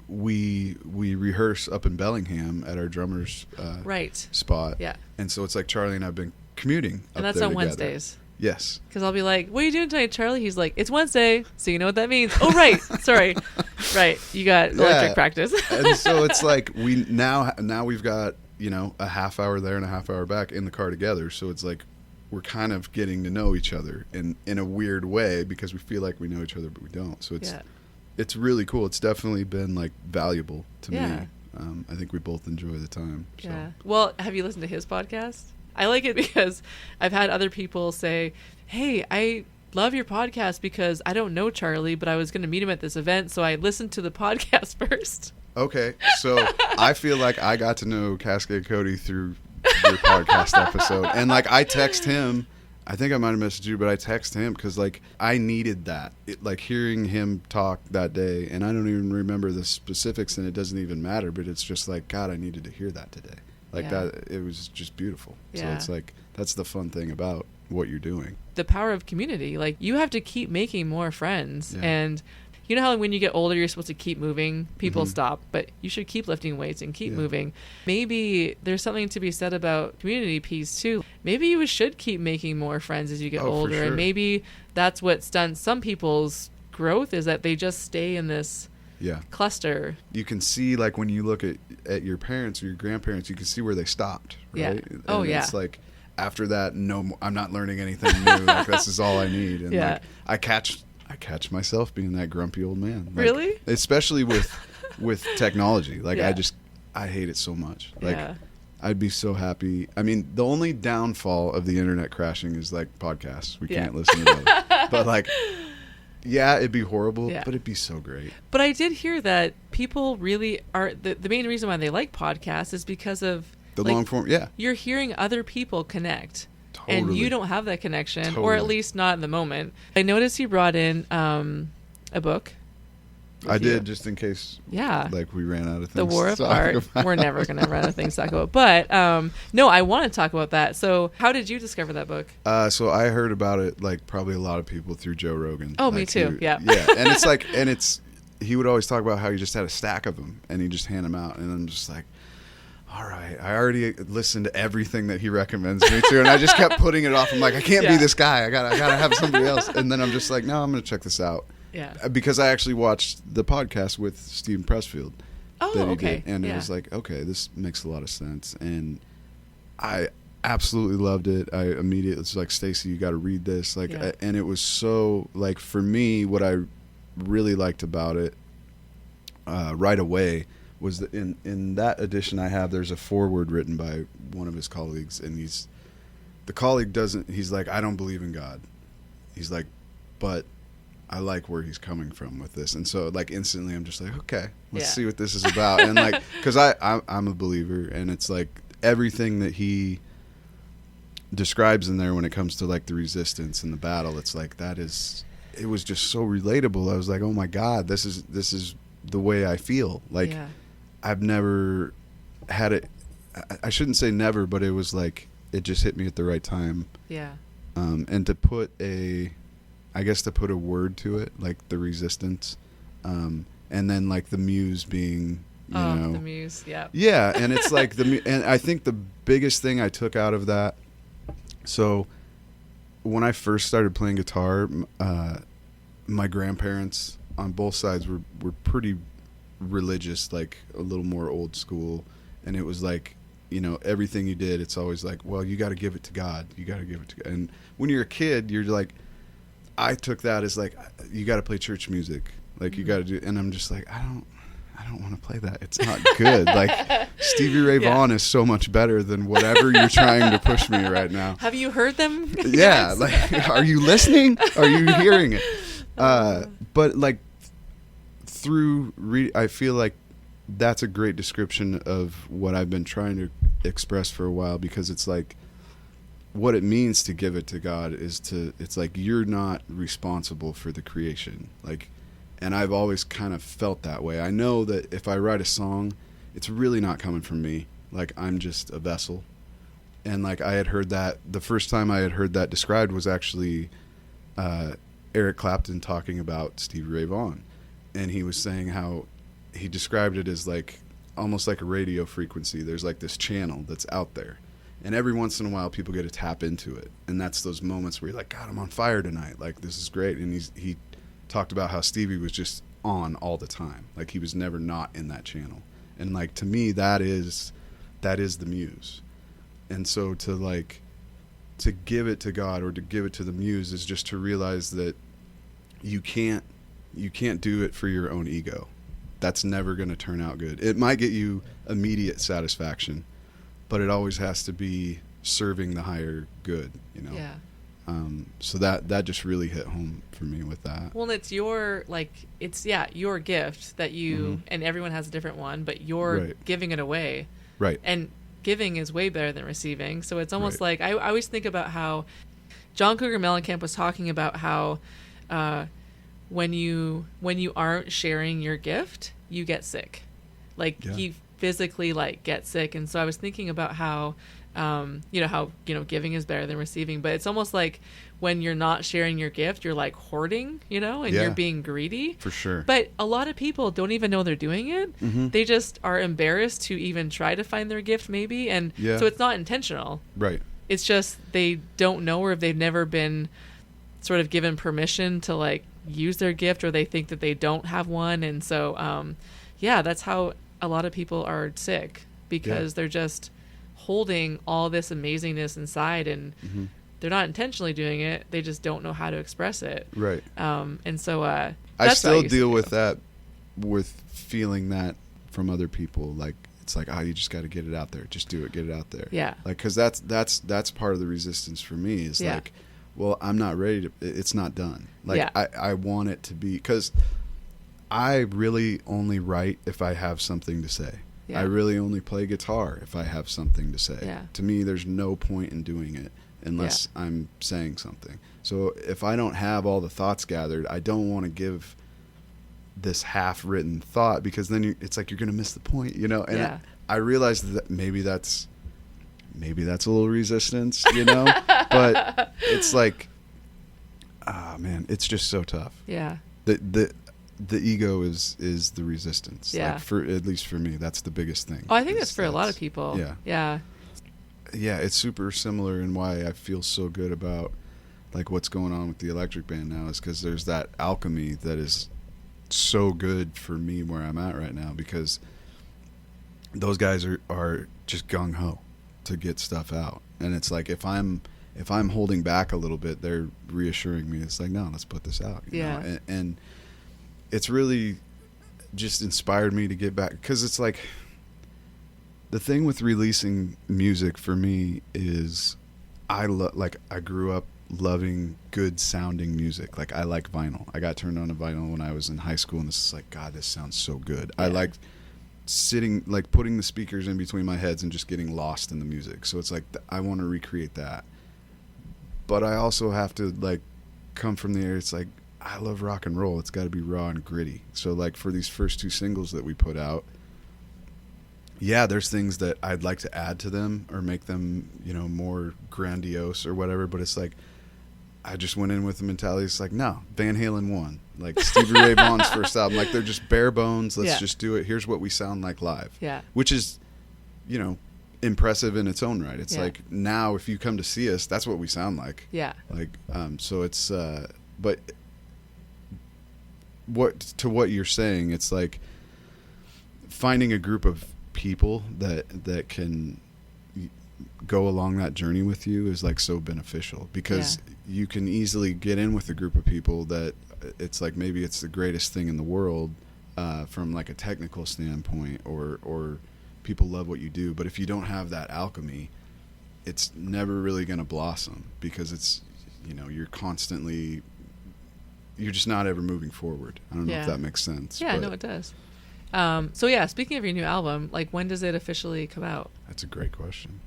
we rehearse up in Bellingham at our drummer's Right. spot. Yeah. And so it's like Charlie and I've been commuting And up that's there on together. Wednesdays. Yes. Because I'll be like, what are you doing tonight, Charlie? He's like, it's Wednesday, so you know what that means. Oh, right. Sorry. Right. You got electric practice. And so it's like we now we've got, a half hour there and a half hour back in the car together. So it's like we're kind of getting to know each other in a weird way, because we feel like we know each other but we don't. So it's really cool. It's definitely been like valuable to me. I think we both enjoy the time. So. Yeah. Well, have you listened to his podcast? I like it because I've had other people say, hey, I love your podcast because I don't know Charlie, but I was going to meet him at this event, so I listened to the podcast first. Okay, so I feel like I got to know Cascade Cody through your podcast episode, and like I text him. I think I might have messaged you, but I text him because like I needed that. Like hearing him talk that day, and I don't even remember the specifics, and it doesn't even matter. But it's just like, God, I needed to hear that today. Like that, it was just beautiful. So it's like that's the fun thing about what you're doing. The power of community. Like you have to keep making more friends, and you know how when you get older you're supposed to keep moving, people stop, but you should keep lifting weights and keep moving. Maybe there's something to be said about community piece too. Maybe you should keep making more friends as you get older, and maybe that's what stunts some people's growth, is that they just stay in this cluster. You can see, like when you look at your parents or your grandparents, you can see where they stopped, right? And it's like after that, no, I'm not learning anything new. Like this is all I need. And like I catch myself being that grumpy old man. Like, really? Especially with technology. Like I hate it so much. Like I'd be so happy. I mean, the only downfall of the internet crashing is like podcasts. We can't listen to those. But like, it'd be horrible, but it'd be so great. But I did hear that people really are, the main reason why they like podcasts is because of the long form. You're hearing other people connect. Totally. And you don't have that connection, or at least not in the moment. I noticed you brought in a book. I did, just in case like we ran out of things. The War of Art. We're never going to run out of things to talk about. But no, I want to talk about that. So how did you discover that book? So I heard about it like probably a lot of people through Joe Rogan. Oh, me too. Yeah. And it's like, he would always talk about how he just had a stack of them and he just hand them out. And I'm just like, all right, I already listened to everything that he recommends me to, and I just kept putting it off. I'm like, I can't be this guy. I gotta have somebody else. And then I'm just like, no, I'm gonna check this out. Yeah. Because I actually watched the podcast with Stephen Pressfield. Oh, that he okay. did, and it was like, okay, this makes a lot of sense, and I absolutely loved it. I immediately was like, Stacy, you got to read this. Like, and it was so like for me, what I really liked about it right away was that in that edition I have, there's a foreword written by one of his colleagues, and he's like, I don't believe in God. He's like, but I like where he's coming from with this. And so like instantly I'm just like, okay, let's see what this is about. And like, cause I'm a believer, and it's like everything that he describes in there when it comes to like the resistance and the battle, it's like, it was just so relatable. I was like, oh my God, this is the way I feel. Like, I've never had it. I shouldn't say never, but it was like it just hit me at the right time. Yeah. And to put a word to it, like the resistance, and then like the muse being, you know, the muse. Yeah. Yeah, and it's like and I think the biggest thing I took out of that. So, when I first started playing guitar, my grandparents on both sides were pretty religious, like a little more old school, and it was like, you know, everything you did, it's always like, well, you got to give it to God. You got to give it to God. And when you're a kid, you're like, I took that as like, you got to play church music, like you got to do, and I'm just like, I don't want to play that. It's not good. Like Stevie Ray Vaughan is so much better than whatever you're trying to push me right now. Have you heard them? Yeah, like, are you listening? Are you hearing it? But like I feel like that's a great description of what I've been trying to express for a while, because it's like what it means to give it to God it's like you're not responsible for the creation. Like, and I've always kind of felt that way. I know that if I write a song, it's really not coming from me. Like, I'm just a vessel. And like I had heard that, the first time I had heard that described was actually Eric Clapton talking about Stevie Ray Vaughan. And he was saying how he described it as like almost like a radio frequency. There's like this channel that's out there, and every once in a while people get to tap into it, and that's those moments where you're like, God, I'm on fire tonight, like this is great. And he talked about how Stevie was just on all the time, like he was never not in that channel. And like, to me, that is the muse. And so to like to give it to God or to give it to the muse is just to realize that you can't do it for your own ego. That's never going to turn out good. It might get you immediate satisfaction, but it always has to be serving the higher good, you know? Yeah. So that just really hit home for me with that. Well, it's your, like, your gift that you, and everyone has a different one, but you're giving it away. Right. And giving is way better than receiving. So it's almost like, I always think about how John Cougar Mellencamp was talking about how when you aren't sharing your gift, you get sick. Like, you physically, like, get sick. And so I was thinking about how giving is better than receiving, but it's almost like when you're not sharing your gift, you're like hoarding, and you're being greedy. For sure. But a lot of people don't even know they're doing it. They just are embarrassed to even try to find their gift, maybe. And so it's not intentional. Right. It's just they don't know, or if they've never been sort of given permission to, like, use their gift, or they think that they don't have one. And so, that's how a lot of people are sick, because they're just holding all this amazingness inside, and they're not intentionally doing it. They just don't know how to express it. Right. And so I still deal with that, with feeling that from other people. Like, it's like, you just got to get it out there. Just do it. Get it out there. Yeah. Like, because that's part of the resistance for me is like, well, I'm not ready to. It's not done. Like, I want it to be, because I really only write if I have something to say. I really only play guitar if I have something to say. Yeah. To me, there's no point in doing it unless I'm saying something. So if I don't have all the thoughts gathered, I don't want to give this half-written thought, because then it's like you're going to miss the point, And I realized that maybe that's a little resistance, But it's like, man, it's just so tough. Yeah. The ego is the resistance. Yeah. Like, for at least for me, that's the biggest thing. Oh, I think that's for a lot of people. Yeah. Yeah. Yeah, it's super similar in why I feel so good about, like, what's going on with the electric band now, is because there's that alchemy that is so good for me where I'm at right now, because those guys are just gung ho to get stuff out. And it's like, if I'm holding back a little bit, they're reassuring me. It's like, no, let's put this out. You know? And it's really just inspired me to get back, because it's like, the thing with releasing music for me is I grew up loving good sounding music. Like, I like vinyl. I got turned on to vinyl when I was in high school, and this is like, God, this sounds so good. I like sitting, like, putting the speakers in between my heads and just getting lost in the music. So it's like, I want to recreate that. But I also have to, like, come from the area. It's like, I love rock and roll. It's got to be raw and gritty. So, like, for these first 2 singles that we put out, there's things that I'd like to add to them or make them, more grandiose or whatever. But it's like, I just went in with the mentality. It's like, no, Van Halen won. Like, Stevie Ray Vaughan's first album. Like, they're just bare bones. Let's just do it. Here's what we sound like live. Yeah. Which is, impressive in its own right. It's like, now if you come to see us, that's what we sound like. Yeah. Like, so it's, but what you're saying, it's like finding a group of people that can go along that journey with you is, like, so beneficial, because you can easily get in with a group of people that it's like, maybe it's the greatest thing in the world from, like, a technical standpoint, or people love what you do, but if you don't have that alchemy, it's never really going to blossom, because it's, you're just not ever moving forward. I don't know if that makes sense. Yeah, no, it does. Speaking of your new album, like, when does it officially come out? That's a great question.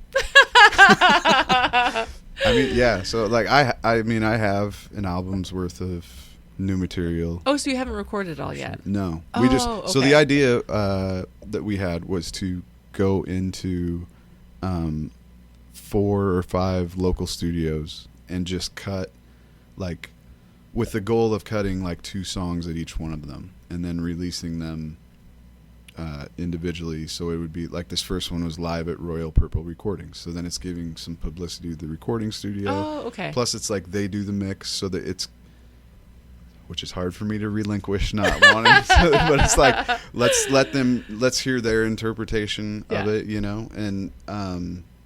So, like, I mean, I have an album's worth of new material. Oh, so you haven't recorded it all yet? No. Okay. So the idea that we had was to go into 4 or 5 local studios and just cut, like, with the goal of cutting, like, 2 songs at each one of them and then releasing them individually. So it would be like, this first one was live at Royal Purple Recordings, so then it's giving some publicity to the recording studio. Oh, okay. Plus it's like they do the mix, so that it's, which is hard for me to relinquish not wanting to, but it's like, let's hear their interpretation of it, and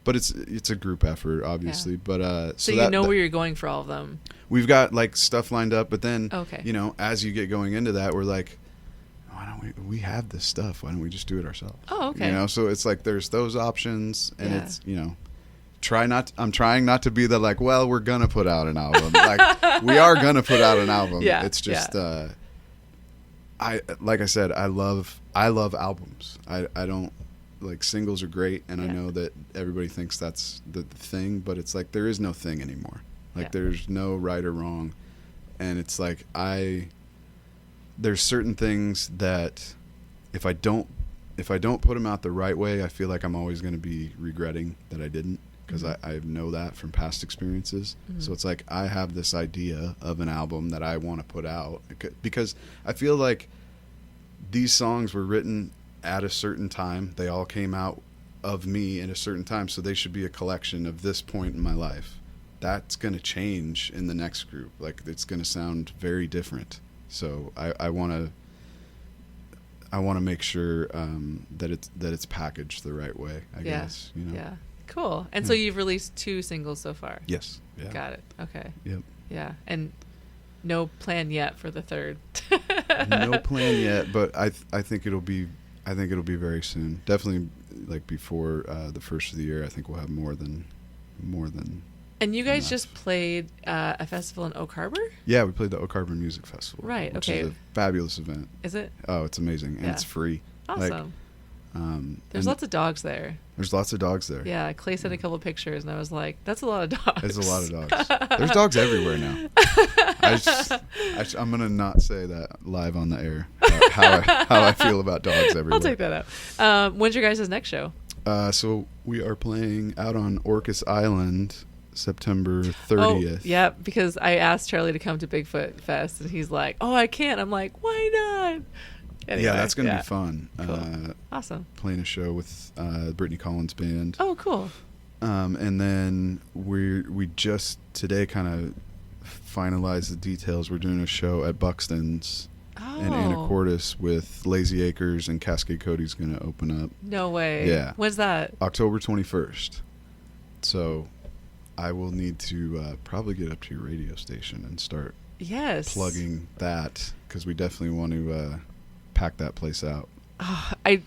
but it's a group effort, obviously. Yeah. But so you know where you're going for all of them. We've got like stuff lined up, but then Okay. you know, as you get going into that, we're like, why don't we have this stuff? Why don't we just do it ourselves? Oh, okay. You know, so it's like there's those options, and Yeah. it's, you know, I'm trying not to be the like, well, we're gonna put out an album. Like, we are gonna put out an album. Yeah. It's just like I said, I love albums. I don't like, singles are great, and I know that everybody thinks that's the thing, but it's like there is no thing anymore. Like there's no right or wrong, and it's like there's certain things that if I don't put them out the right way, I feel like I'm always going to be regretting that I didn't, because I know that from past experiences. So it's like I have this idea of an album that I want to put out, because I feel like these songs were written at a certain time. They all came out of me at a certain time, so they should be a collection of this point in my life. That's going to change in the next group. Like, it's going to sound very different. So I want to make sure that it's packaged the right way, I guess. You know? Yeah. Cool. And so you've released 2 singles so far. Yes. Yeah. Got it. Okay. Yep. Yeah. And no plan yet for the third. No plan yet, but I think it'll be very soon. Definitely, like before the first of the year. I think we'll have more than. And you guys enough. just played a festival in Oak Harbor? Yeah, we played the Oak Harbor Music Festival. Right. Which Okay. is a fabulous event. Is it? Oh, it's amazing, and it's free. Awesome. Like, There's lots of dogs there. There's lots of dogs there. Yeah, Clay sent a couple pictures, and I was like, "That's a lot of dogs." There's a lot of dogs. There's dogs everywhere now. I'm gonna not say that live on the air. How I feel about dogs everywhere. I'll take that out. When's your guys' next show? So we are playing out on Orcas Island, September 30th. Oh, yeah, because I asked Charlie to come to Bigfoot Fest, and he's like, "Oh, I can't." I'm like, "Why not?" Anyway, yeah, that's gonna be fun. Cool. Awesome. Playing a show with Brittany Collins Band. Oh, cool. And then we just today kind of finalized the details. We're doing a show at Buxton's in Anacortes with Lazy Acres, and Cascade Cody's going to open up. No way. Yeah. When's that? October 21st. So I will need to probably get up to your radio station and start plugging that, because we definitely want to pack that place out.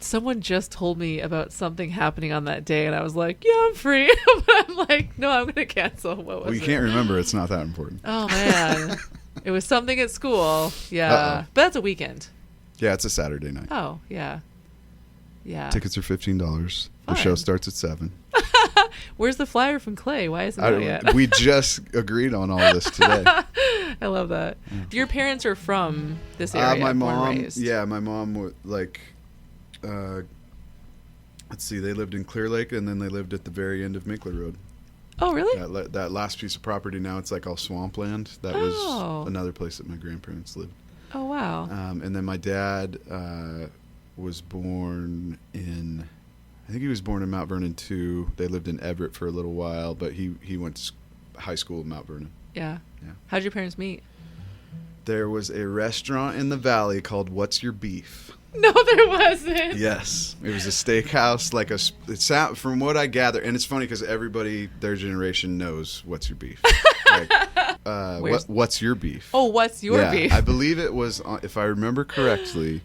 Someone just told me about something happening on that day, and I was like, "Yeah, I'm free." But I'm like, "No, I'm going to cancel." What was it? Well, you can't remember. It's not that important. Oh man, it was something at school. Yeah, Uh-oh. but that's a weekend. Yeah, it's a Saturday night. Oh yeah. Tickets are $15. The show starts at 7. Where's the flyer from Clay? Why isn't it yet? We just agreed on all this today. I love that. Yeah. Your parents are from this area. My mom. Raised. Yeah, my mom would like. Let's see. They lived in Clear Lake, and then they lived at the very end of Minkler Road. Oh, really? That last piece of property, now it's like all swampland. That was another place that my grandparents lived. Oh, wow. And then my dad was born in, I think he was born in Mount Vernon too. They lived in Everett for a little while, but he went to high school in Mount Vernon. Yeah. Yeah. How'd your parents meet? There was a restaurant in the valley called What's Your Beef? No, there wasn't. Yes, it was a steakhouse, like it's from what I gather, and it's funny because everybody their generation knows What's Your Beef. Like, what's your beef? Oh, what's your beef? I believe it was, if I remember correctly,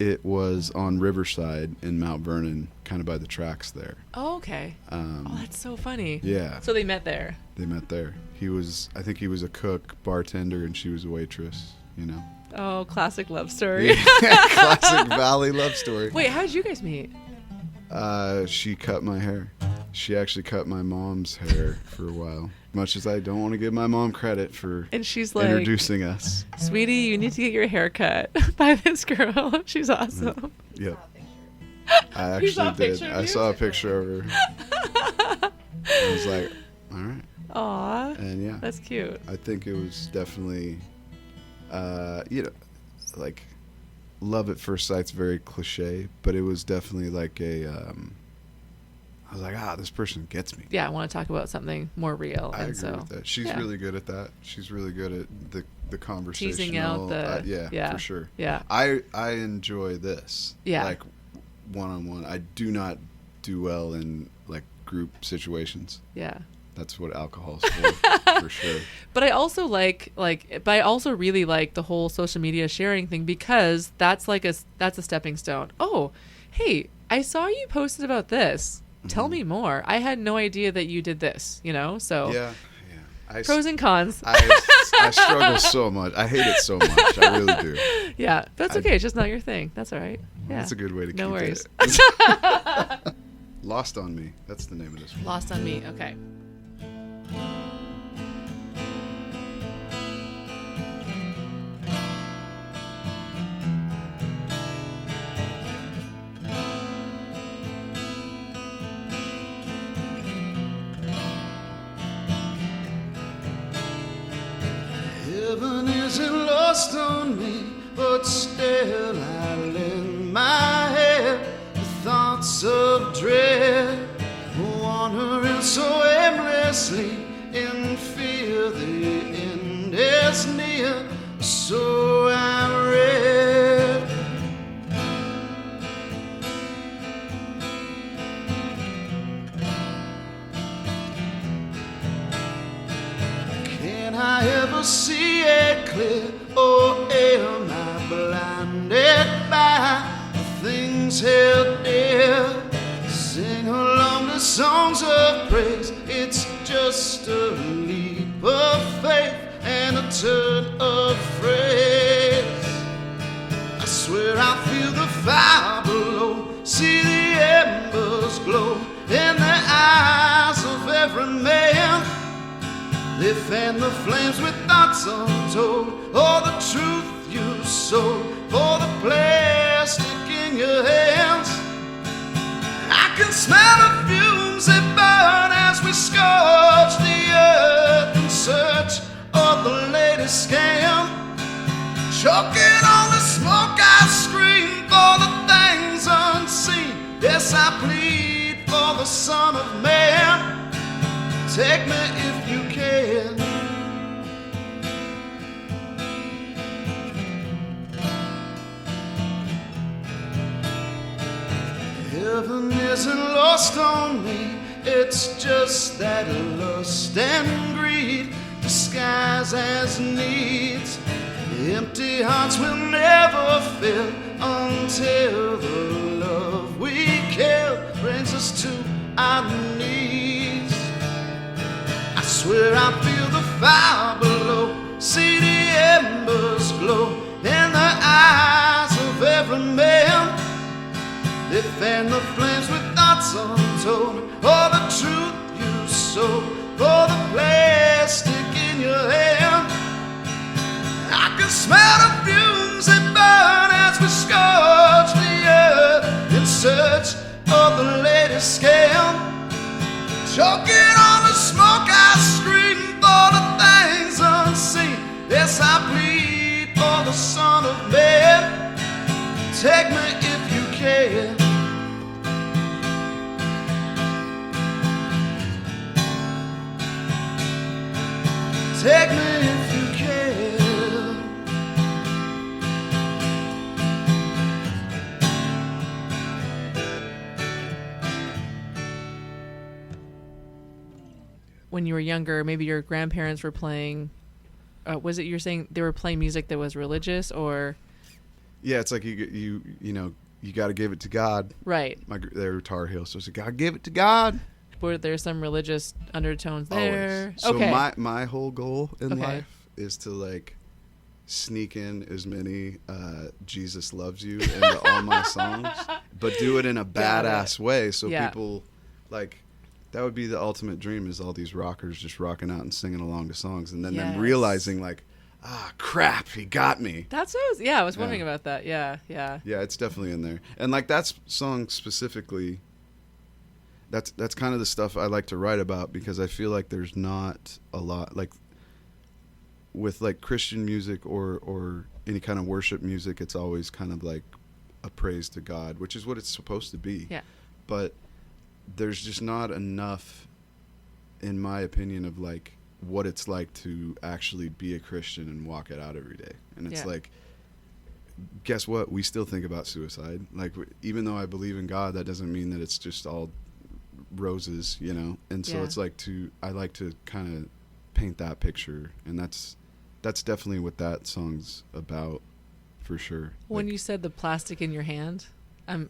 it was on Riverside in Mount Vernon, kind of by the tracks there. Oh, okay. That's so funny. Yeah. So they met there. They met there. I think he was a cook, bartender, and she was a waitress. You know. Oh, classic love story. Classic Valley love story. Wait, how did you guys meet? She cut my hair. She actually cut my mom's hair for a while. Much as I don't want to give my mom credit for and she's like, introducing us. "Sweetie, you need to get your hair cut by this girl. She's awesome." Yep. I actually did. I saw a picture of her. I was like, all right. Aw. And yeah. That's cute. I think it was definitely, like, love at first sight's very cliche, but it was definitely like I was like, this person gets me. Yeah, I want to talk about something more real. I agree with that. She's really good at that. She's really good at the conversational. Teasing out the... for sure. Yeah. I enjoy this. Yeah. Like, one-on-one. I do not do well in, like, group situations. Yeah. That's what alcohol's for sure. But I also but I also really like the whole social media sharing thing, because that's a stepping stone. Oh, hey, I saw you posted about this. Tell me more. I had no idea that you did this, so Yeah. pros and cons. I struggle so much. I hate it so much. I really do. Yeah, that's okay. It's just not your thing. That's all right. Yeah. That's a good way to No keep worries. it. Lost on Me. That's the name of this one. Lost on Me. Okay. Heaven isn't lost on me, but still I lend my head to thoughts of dread, wandering so aimlessly in fear the end is near, so I read. Can I ever see it clear, or am I blinded by the things held dear? Sing along to songs of praise, it's just a leap of faith and a turn of phrase. I swear I feel the fire below, see the embers glow in the eyes of every man. They fan the flames with thoughts untold, or the truth you sold for the plastic in your hands. I can smell the fumes that burn as we scorch the earth in search of the latest scam. Choking on the smoke, I scream for the things unseen. Yes, I plead for the Son of Man. Take me if you can. Heaven isn't lost on me, it's just that lust and greed disguised as needs. Empty hearts will never fill until the love we kill brings us to our knees. I swear I feel the fire below, see the embers glow in the eyes of every man. They fan the flames with thoughts untold, or the truth you sold for the plastic in your hand. I can smell the fumes that burn as we scorch the earth in search of the latest scam. Choking on the smoke, I scream for the things unseen. Yes, I plead for the Son of Man. Take me if you can. Take me if you can. When you were younger, maybe your grandparents were playing, was it you're saying they were playing music that was religious, or? Yeah, it's like you know you got to give it to God. Right. They're Tar Heels, so it's like, gotta give it to God. Were there some religious undertones there? Always. So okay. my whole goal in Okay. life is to like sneak in as many Jesus loves you into all my songs, but do it in a Got badass way, so Yeah. people like. That would be the ultimate dream, is all these rockers just rocking out and singing along to songs, and then them Yes. realizing like, crap, he got me. That's what I was wondering Yeah. about that. Yeah. Yeah, it's definitely in there. And like that song specifically, that's kind of the stuff I like to write about, because I feel like there's not a lot like with like Christian music or any kind of worship music. It's always kind of like a praise to God, which is what it's supposed to be. Yeah. But there's just not enough, in my opinion, of like what it's like to actually be a Christian and walk it out every day. And it's Yeah. like, guess what? We still think about suicide. Like, even though I believe in God, that doesn't mean that it's just all roses, you know, and so Yeah. it's like I like to kind of paint that picture, and that's definitely what that song's about, for sure. When Like, you said the plastic in your hand, do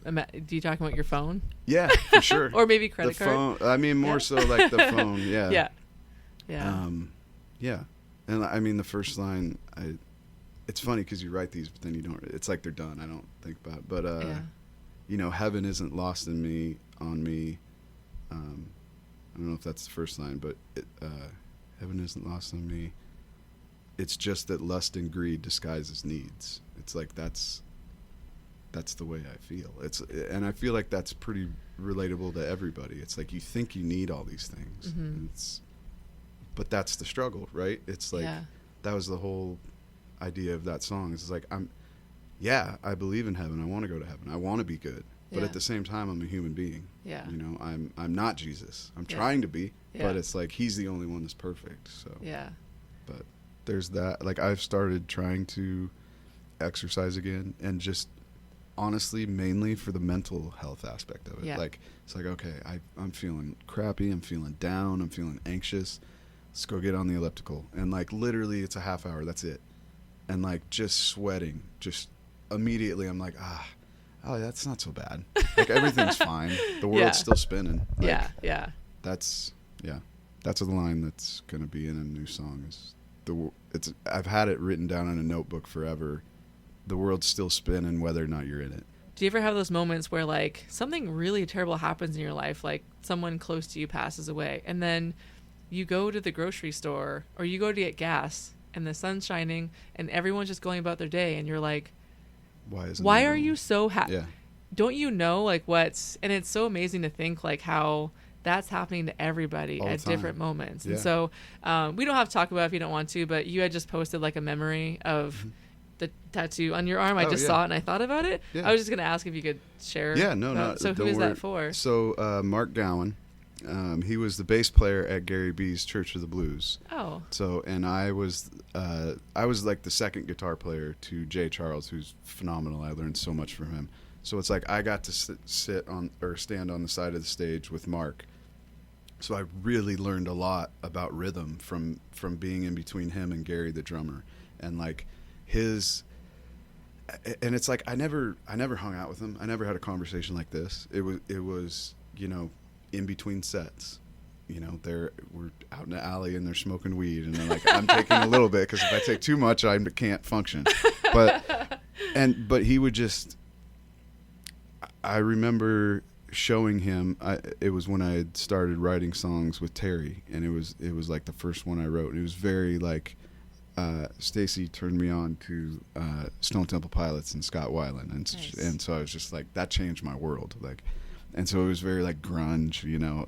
you talking about your phone? yeah, for sure. Or maybe credit the card? phone. I mean, more Yeah. so like the phone. Yeah. Yeah. Yeah. Yeah. And I mean, the first line, it's funny because you write these, but then you don't. It's like they're done. I don't think about it. But Yeah. you know, heaven isn't lost on me. I don't know if that's the first line, but heaven isn't lost on me. It's just that lust and greed disguises needs. It's like that's the way I feel. And I feel like that's pretty relatable to everybody. It's like you think you need all these things, and but that's the struggle, right? It's like that was the whole idea of that song. It's like I believe in heaven. I want to go to heaven. I want to be good, but at the same time, I'm a human being. Yeah. You know, I'm not Jesus. I'm trying to be, but it's like he's the only one that's perfect. So Yeah. but there's that. Like I've started trying to exercise again, and just honestly mainly for the mental health aspect of it. Yeah. Like it's like, okay, I'm feeling crappy, I'm feeling down, I'm feeling anxious. Let's go get on the elliptical, and like literally it's a half hour, that's it. And like just sweating, just immediately I'm like, oh, that's not so bad. Like everything's fine. The world's still spinning. Like, Yeah. that's the line that's gonna be in a new song. I've had it written down in a notebook forever. The world's still spinning whether or not you're in it. Do you ever have those moments where like something really terrible happens in your life, like someone close to you passes away, and then you go to the grocery store or you go to get gas and the sun's shining and everyone's just going about their day, and you're like, why are you so happy? Yeah. Don't you know like what's, and it's so amazing to think like how that's happening to everybody All the at time. different moments. Yeah. And so we don't have to talk about it if you don't want to, but you had just posted like a memory of the tattoo on your arm. I just saw it and I thought about it. Yeah. I was just going to ask if you could share. Yeah, no. So who don't is worry. that for? So Mark Gowan, he was the bass player at Gary B's Church of the Blues. Oh. So, and I was like the second guitar player to Jay Charles, who's phenomenal. I learned so much from him. So it's like I got to stand on the side of the stage with Mark. So I really learned a lot about rhythm from being in between him and Gary, the drummer, and like and it's like I never hung out with him. I never had a conversation like this. It was you know, in between sets, you know, we're out in the alley and they're smoking weed, and they're like, I'm taking a little bit because if I take too much, I can't function. But he would just. I remember showing him. It was when I had started writing songs with Terry, and it was like the first one I wrote. And it was very like Stacy turned me on to Stone Temple Pilots and Scott Weiland, and so I was just like, that changed my world. Like, and so it was very like grunge, you know.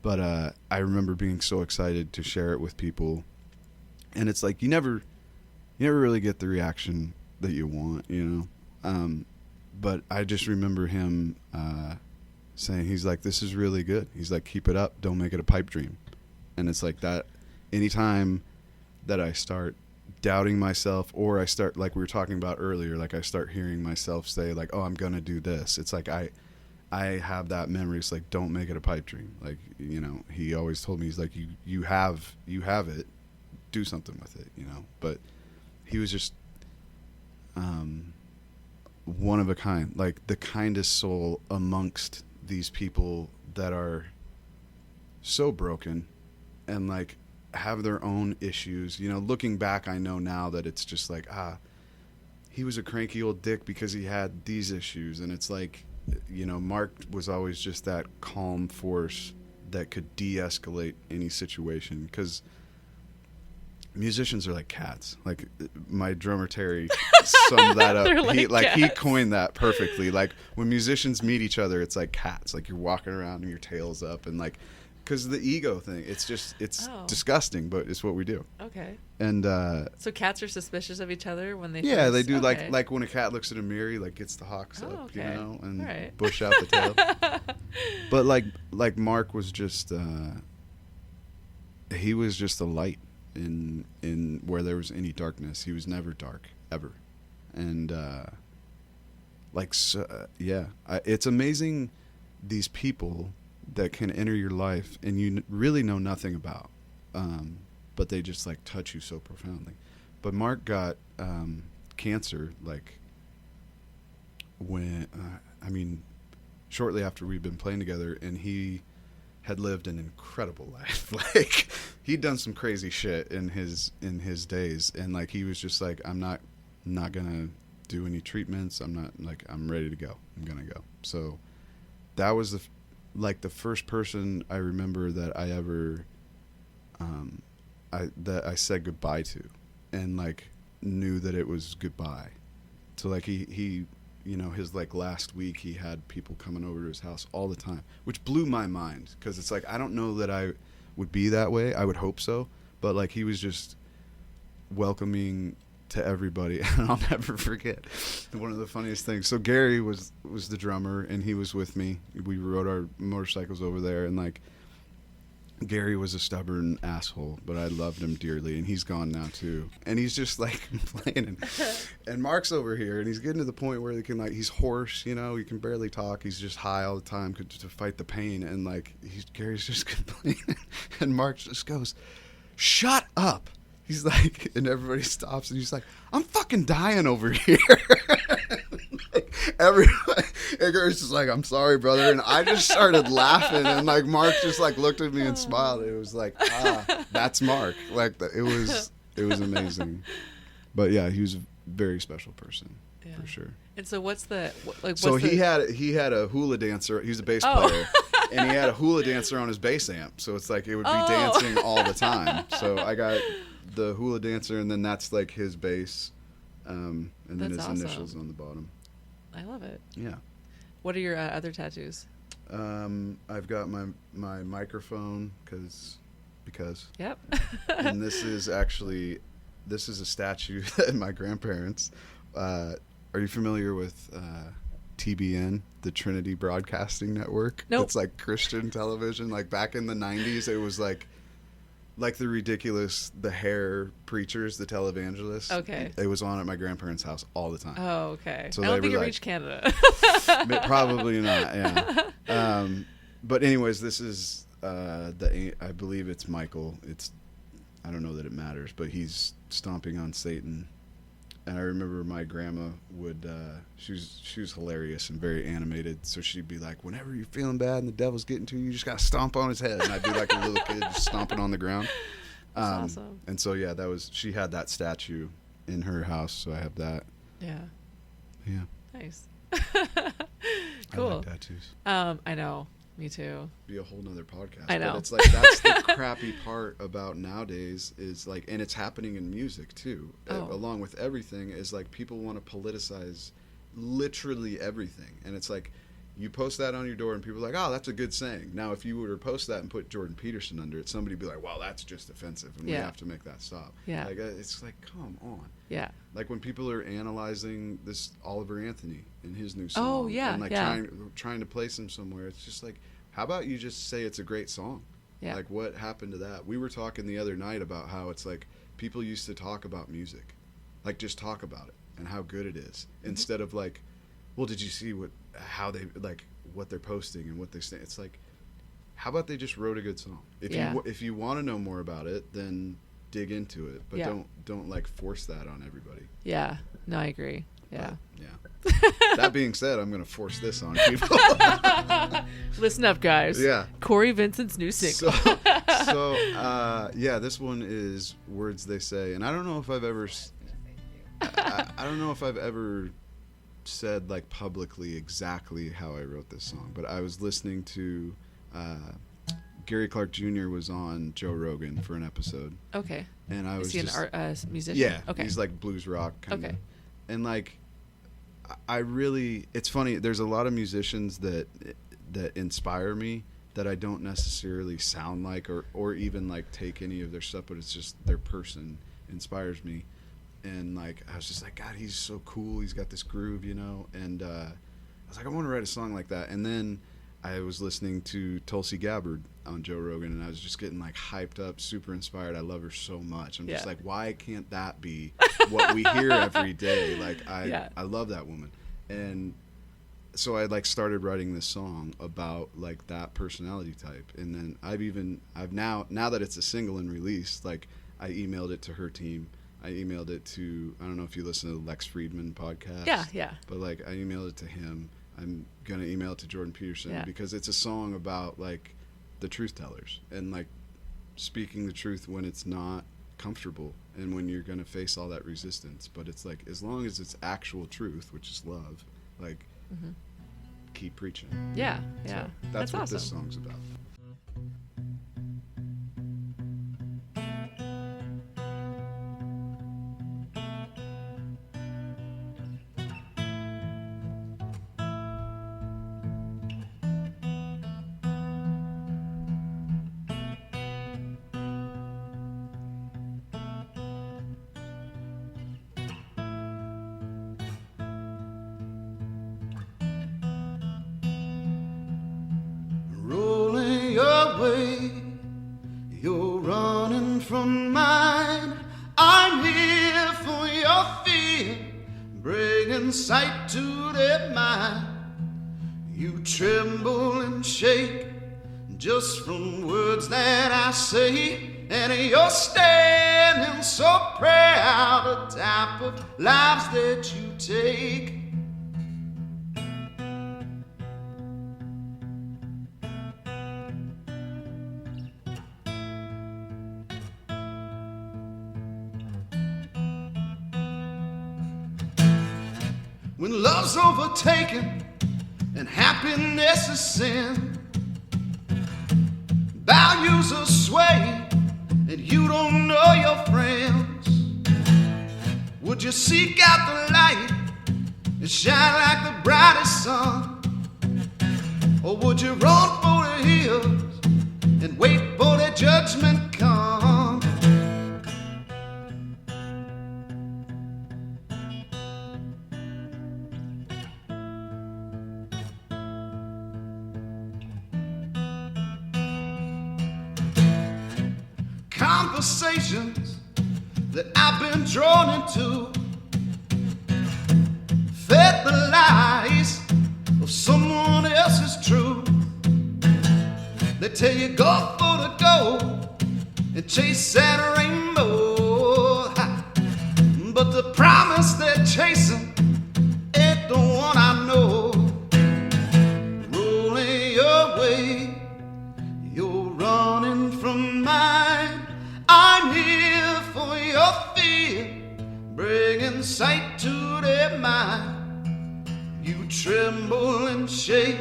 But I remember being so excited to share it with people, and it's like you never really get the reaction that you want, you know. But I just remember him saying, he's like, this is really good. He's like, keep it up. Don't make it a pipe dream. And it's like that anytime that I start doubting myself, or I start, like we were talking about earlier, like I start hearing myself say like, oh, I'm going to do this. It's like I have that memory. It's like, don't make it a pipe dream. Like, you know, he always told me, he's like, you have it. Do something with it, you know. But he was just one of a kind, like the kindest soul amongst these people that are so broken and like have their own issues. You know, looking back, I know now that it's just like, he was a cranky old dick because he had these issues. And it's like, you know, Mark was always just that calm force that could de-escalate any situation, because musicians are like cats. Like my drummer Terry summed that up. He coined that perfectly. Like when musicians meet each other, it's like cats. Like you're walking around and your tail's up, and like, because of the ego thing, it's disgusting, but it's what we do. Okay. And so cats are suspicious of each other when they they do. Okay. Like when a cat looks at a mirror, he like gets the hawks up, okay. you know, and right. bush out the tail. But like Mark was just he was just a light in where there was any darkness. He was never dark ever. And it's amazing, these people that can enter your life and you really know nothing about, but they just like touch you so profoundly. But Mark got cancer like when shortly after we'd been playing together, and he had lived an incredible life. Like he'd done some crazy shit in his days, and like he was just like, I'm not gonna do any treatments. I'm ready to go. I'm gonna go. So that was the first person I remember that I ever that I said goodbye to, and like knew that it was goodbye. So like he his like last week he had people coming over to his house all the time, which blew my mind, because it's like I don't know that I would be that way. I would hope so, but like he was just welcoming to everybody. And I'll never forget one of the funniest things. So Gary was the drummer, and he was with me. We rode our motorcycles over there, and like Gary was a stubborn asshole, but I loved him dearly, and he's gone now too. And he's just like complaining. And Mark's over here, and he's getting to the point where he's hoarse, he can barely talk. He's just high all the time to fight the pain, and like Gary's just complaining, and Mark just goes, "Shut up." He's like, and everybody stops, and he's like, "I'm fucking dying over here." Everybody, and Gary's just like, "I'm sorry, brother." And I just started laughing, and like Mark just like looked at me and smiled. It was like, that's Mark. Like it was amazing. But yeah, he was a very special person, for sure. And so he had a hula dancer. He was a bass player. And he had a hula dancer on his bass amp. So it's like it would be dancing all the time. So I got the hula dancer, and then that's like his bass, and then his initials on the bottom. I love it. Yeah. What are your other tattoos? I've got my microphone because. Yep. And this is a statue that my grandparents. Are you familiar with TBN, the Trinity Broadcasting Network? Nope. It's like Christian television. Like back in the 90s, it was like the ridiculous, the hair preachers, the televangelists. Okay. It was on at my grandparents' house all the time. Oh, okay. So I don't think it reached Canada. Probably not, yeah. But anyways, this is I believe it's Michael. I don't know that it matters, but he's stomping on Satan. And I remember my grandma would, she was hilarious and very animated. So she'd be like, whenever you're feeling bad and the devil's getting to you, you just got to stomp on his head. And I'd be like a little kid just stomping on the ground. That's awesome. And so, yeah, she had that statue in her house. So I have that. Yeah. Yeah. Nice. I Cool. like tattoos. I know. Me too. Be a whole nother podcast. I know. But it's like, that's the crappy part about nowadays is like, and it's happening in music too, along with everything, is like people want to politicize literally everything. And it's like, you post that on your door and people are like, oh, that's a good saying. Now, if you were to post that and put Jordan Peterson under it, somebody would be like, well, that's just offensive and we have to make that stop. Yeah. Like, it's like, come on. Yeah. Like when people are analyzing this Oliver Anthony and his new song. Oh, yeah. And like trying to place him somewhere. It's just like, how about you just say it's a great song? Yeah. Like what happened to that? We were talking the other night about how it's like people used to talk about music. Like just talk about it and how good it is. Mm-hmm. Instead of like, well, did you see what they're posting and what they say? It's like, how about they just wrote a good song? If you want to know more about it, then dig into it, but don't like force that on everybody. Yeah. No, I agree. Yeah. But, yeah. That being said, I'm going to force this on people. Listen up, guys. Yeah. Cory Vincent's new single. Yeah, this one is Words They Say, and I don't know if I've ever I don't know if I've ever said like publicly exactly how I wrote this song, but I was listening to Gary Clark Jr. was on Joe Rogan for an episode. Okay. And I was Is he an musician? Yeah. Okay. He's like blues rock kind of. Okay. And like it's funny, there's a lot of musicians that inspire me that I don't necessarily sound like or even like take any of their stuff, but it's just their person inspires me. And like I was just like, God, he's so cool, he's got this groove, and I was like, I want to write a song like that. And then I was listening to Tulsi Gabbard on Joe Rogan, and I was just getting like hyped up, super inspired. I love her so much. I'm just like, why can't that be what we hear every day? Like I love that woman. And so I like started writing this song about like that personality type, and then I've now that it's a single and released, like I emailed it to her team. I emailed it to, I don't know if you listen to the Lex Friedman podcast. Yeah. But like I emailed it to him. I'm gonna email it to Jordan Peterson because it's a song about like the truth tellers and like speaking the truth when it's not comfortable and when you're gonna face all that resistance. But it's like as long as it's actual truth, which is love, like keep preaching. Yeah. So that's what awesome. this song's about. Rolling your way, you're running from mine. I'm here for your fear, bringing sight to their mind. You tremble and shake just from words that I say, and you're standing so proud, the type of lives that you take. When love's overtaken and happiness is sin, values are swaying and you don't know your friends. Would you seek out the light and shine like the brightest sun? Or would you run for the hills and wait for the judgment come? Conversations that I've been drawn into, fed the lies of someone else's truth. They tell you go for the gold and chase that rainbow, but the promise they're chasing ain't the one I know. Rolling your way, you're running from mine. I'm here for your fear, bringing sight to their mind. You tremble and shake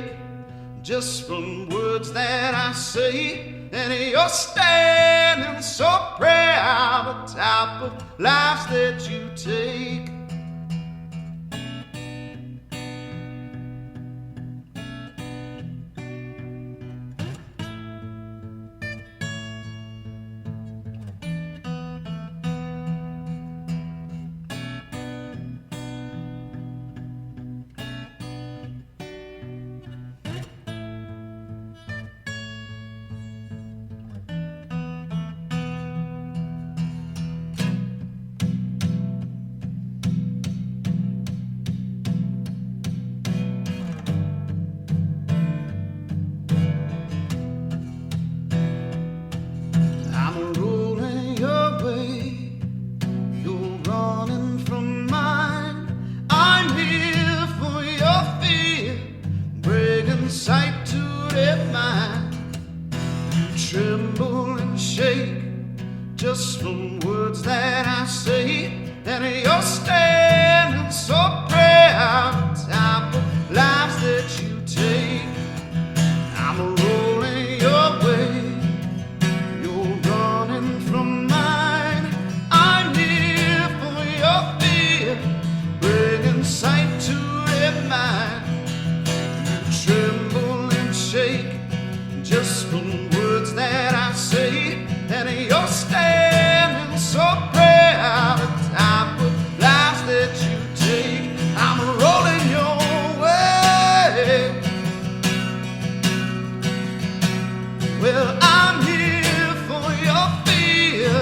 just from words that I say, and you're standing so proud, the type of lives that you take. Just from words that I say, and you're standing so proud, the type of lives that you take. I'm rolling your way, you're running from mine. I'm here for your fear, bringing sight to their mind. You tremble and shake just from words that I say, and you're standing so proud, the type of lives that you take. I'm rolling your way. Well, I'm here for your fear.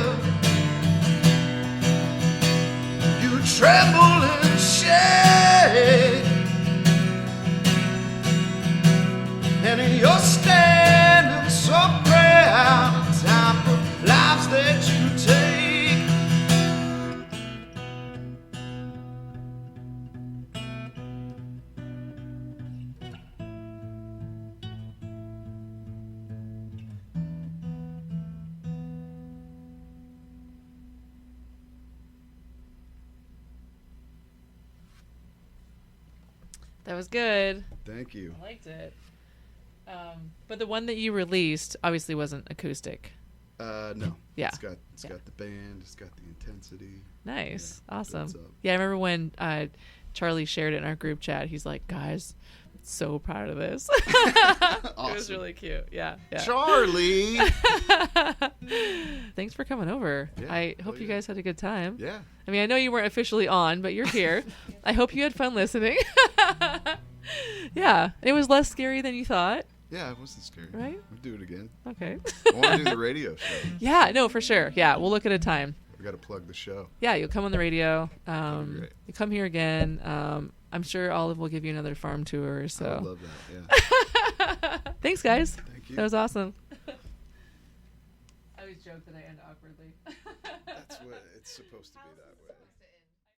You tremble and shake That was good. Thank you. I liked it. But the one that you released obviously wasn't acoustic. No. Yeah. It's got the band. It's got the intensity. Nice. Yeah, Awesome. builds up. Yeah, I remember when Charlie shared it in our group chat. He's like, guys, so proud of this. Awesome. It was really cute. Yeah. Charlie. Thanks for coming over. Yeah. I hope you guys had a good time. Yeah. I mean, I know you weren't officially on, but you're here. I hope you had fun listening. Yeah. It was less scary than you thought. Yeah, it wasn't scary. Right? We'll do it again. Okay. I want to do the radio show. Yeah, no, for sure. Yeah, we'll look at a time. We got to plug the show. Yeah, you'll come on the radio. That'd be great. You come here again. I'm sure Olive will give you another farm tour. So. I would love that. Yeah. Thanks, guys. Thank you. That was awesome. I always joke that I end awkwardly. That's what it's supposed to be that way.